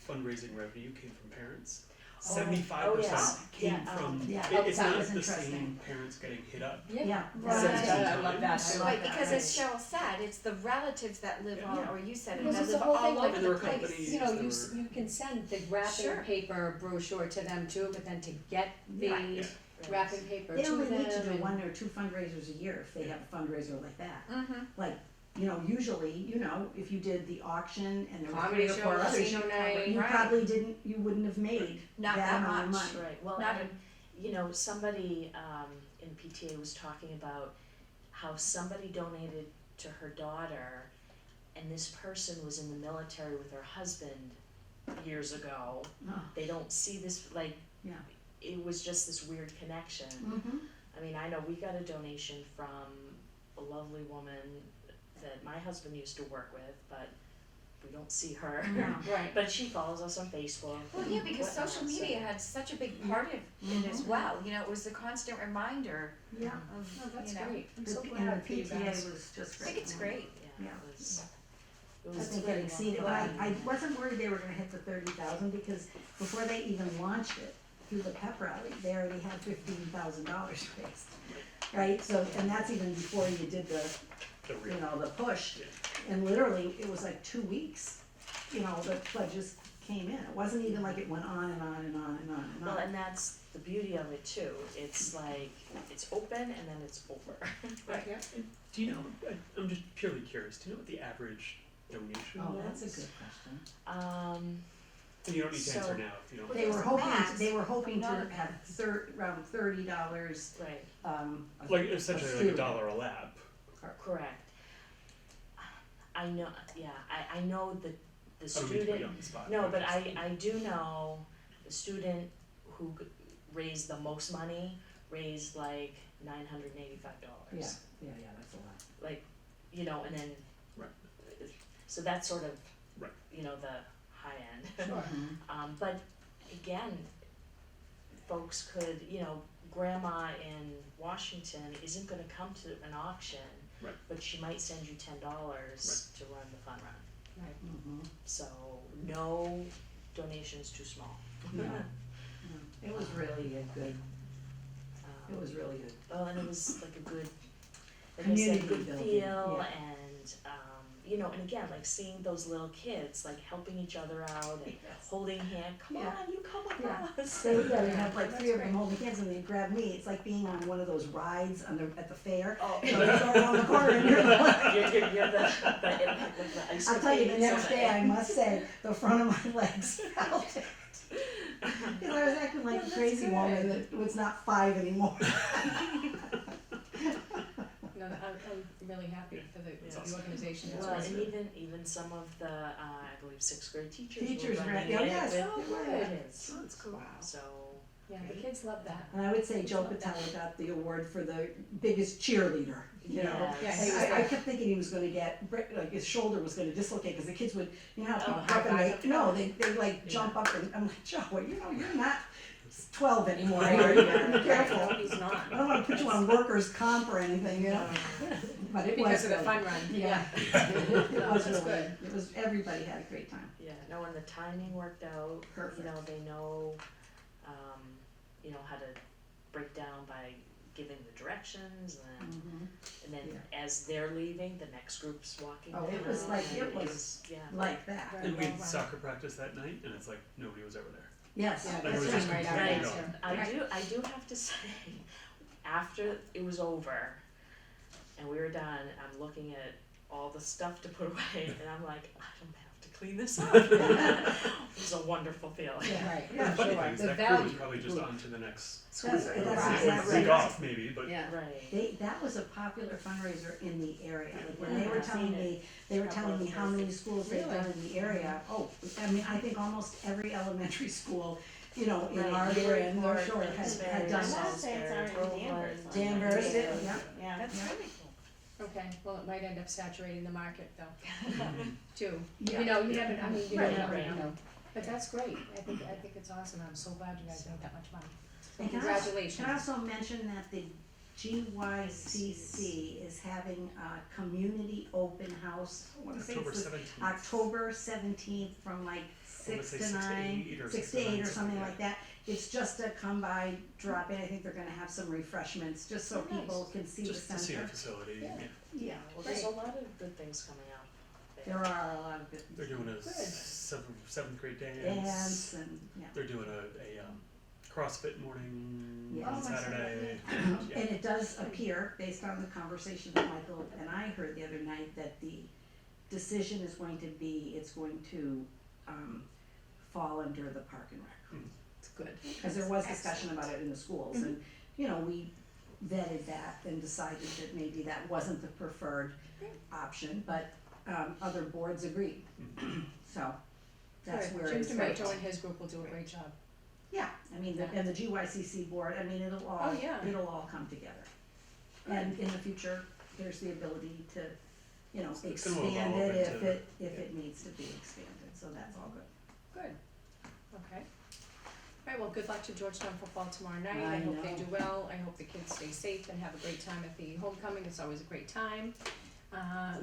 fundraising revenue came from parents. 75% yes. came Yeah, from. yeah. It's That not was the interesting. same parents getting hit up. Yeah. Right. I love that. I love Right, that. because as Cheryl said, it's the relatives that live all, or you said it, Because that it's the live whole all thing, like, over And there the were place. companies You know, that you were. you can send the wrapping Sure. paper brochure to them too, but then to get the Right. Yeah. wrapping paper They to only them need to do and- one or two fundraisers a year if they have a fundraiser like that. Mm-hmm. Like, you know, usually, you know, if you did the auction and there were Comedy 3 or show, 4 others, casino you night. you Right. probably you wouldn't have made Not that that amount of much. money. Right, well, Not and, somebody, in PTA was talking about how somebody donated to her daughter, and this person was in the military with her husband years ago. Oh. They don't see this, like, Yeah. it was just this weird connection. Mm-hmm. I mean, I know we got a donation from a lovely woman that my husband used to work with, but we don't see her. No. Right. But she follows us on Facebook. Well, yeah, because whatnot, social media so- had such a big part of it as well, you know, it was the constant reminder Yeah. Oh, of, that's you know. great. I'm The so P- glad and the for you PTA guys. was just I great. think it's great. Yeah, Yeah. it I was think it exceeded, but I wasn't worried they were gonna hit the 30,000 because before they even launched it through the pep rally, they already had $15,000 raised. Right, so, and that's even before you did the push. Yeah. And literally, it was like 2 weeks, you know, the pledges came in. It wasn't even like it went on and on and on and on and Well, on. and that's the beauty of it too. It's like, it's open and then it's over. Right, yeah. Do you know? I'm just purely curious. Do you know what the average donation Oh, was? that's a good question. And you don't need to So- answer now if you don't. They were hoping, max, they were hoping to not a have around $30, Right, Like essentially like student. $1 a lap. correct. I know, yeah, I know that the I don't mean to put you student, on the spot. no, but just- I do know the student who raised the most money raised like $985. Yeah, that's a lot. Like, you know, and then. Right. So that's sort of, Right. you know, the high end. Sure. But again, folks could, you know, grandma in Washington isn't gonna come to an auction, Right. but she might send you $10 to run the fun run. Mhm. So no donation's too small. Yeah. It was really a good, it was really good. Well, and it was like a good, like I said, Community good building, feel yeah. and, you know, and again, like seeing those little kids like helping each other out and Yes. holding hand, come Yeah. on, you come with Yeah. us. So yeah, they have like 3 of them holding hands and they grab me. It's like being on one of those rides at the fair. Oh, You know, they go around the corner and you're like, you're the ice I'll tell you, the skating, next so day, I must say, the front of my legs felt it. Because I was acting like a crazy woman that was not 5 anymore. No, I'm really happy for the awesome. organization. It's Well, awesome. and even some of the, I believe 6th grade teachers Teachers were ran- running oh, it yes, with oh, their good. kids. That's cool. So, Yeah, the kids love that. And I would say Joe Patella got the award for the biggest cheerleader, you know? Yeah, he was I kept thinking he was gonna get, like, his shoulder was gonna dislocate, cause the kids would, you know how people high jump and five. they, no, they like jump up and, I'm like, Joe, you know, you're not 12 anymore, you're careful. He's not. I don't wanna put you on workers' comp or anything, you know? But it was Because of the good. fun run, Yeah. yeah. It was That's really, good. it was, everybody had a great time. Yeah, no, and the timing worked out, Perfect. you know, they know, you know, how to break down by giving the directions and then as they're leaving, the next group's walking Oh, down. it was like, it and was yeah. like that. Very And we well had run. soccer practice that night, and it's like, nobody was ever there. Yes. Yeah, Like, that's it was right, just right out completely there. gone. I do have to say, after it was over and we were done, I'm looking at all the stuff to put away and I'm like, I don't have to clean this up. It was a wonderful feeling. Right, The I'm funny sure. thing is The that crew was value, probably just on to the next school. That's Like, exactly week right. off maybe, but Yeah. Right. That was a popular fundraiser in the area, like when they were Yeah. telling me, how many schools they've Really? done in the area, oh, I mean, I think almost every elementary school, you know, in Right. Arbor and North Newport, Shore had done I that. wanna say it's already in Danvers. Danvers, Yeah. yeah. Yeah. That's Yeah. really cool. okay, well, it might end up saturating the market though, too. Yeah. You know, you never, I mean, you Right, never right. know. But that's great, I think it's awesome, I'm so glad you guys made that much money. So And congratulations. Can I also mention that the GYCC is having a community open house, I wanna say October it's the 17th. October 17th from like wanna 6 say to 6 to 9, 8 or 6 6 to to 8 or 9, something yeah. like that. It's just to come by, drop in, I think they're gonna have some refreshments, just so Oh, nice. people can see the Just to see the center. facility, Yeah. yeah. Yeah, Well, there's a lot of good things coming up there. there are a lot of good They're doing a Good. seventh grade dance and, yeah. They're doing a CrossFit morning Yes. on Oh, my Saturday. Yeah. And it does appear, based on the conversation that Michael and I heard the other night, that the decision is going to be, it's going to, fall under the Park and Rec. It's good. Cause there was discussion about it in the schools and, you know, we vetted that and decided that maybe that wasn't the preferred option, but, other boards agreed. So, that's Good. where Jim it's right. Tomato and his group will do a great job. Yeah, I mean, and the GYCC board, I mean, it'll all, Oh, yeah. it'll all come together. And in the future, there's the ability to, you know, It's gonna expand evolve it into- if it needs to be expanded, so that's all good. Good, okay. Alright, well, good luck to Georgetown football tomorrow night, I I hope they know. do well, I hope the kids stay safe and have a great time at the homecoming, it's always a great time.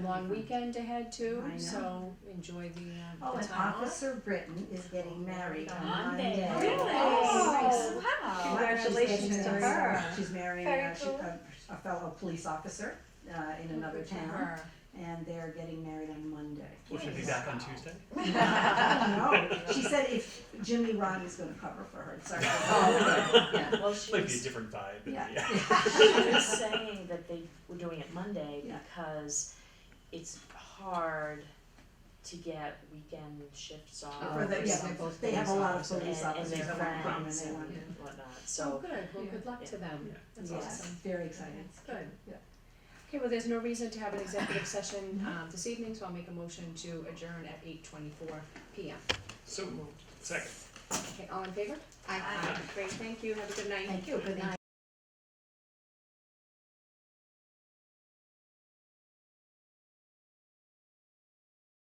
Long weekend ahead too, I know. so enjoy the Oh, and time off. Officer Britton is getting married on Monday. Monday. Really? Oh, wow. Congratulations She's to getting her. married. She's marrying Very cool. a fellow police officer, in another Good for town, her. and they're getting married on Monday. Will she be back on Tuesday? I don't know. She said if Jimmy Rodney's gonna cover for her, sorry. Yeah. Well, she Might be a was, different vibe. Yeah. she was saying that they were doing it Monday Yeah. because it's hard to get weekend shifts off. For the, or yeah, something. they have a lot of officers. police And officers their that want to come and friends they and want to. whatnot, Oh, so, good, well, good luck to them, Yeah. that's Yes, awesome. very excited. Good. Yeah. Okay, well, there's no reason to have an executive session, this evening, so I'll make a motion to adjourn at 8:24 PM. So, second. Okay, all in favor? Aye. Great, thank you, have a good night. Thank you, good night.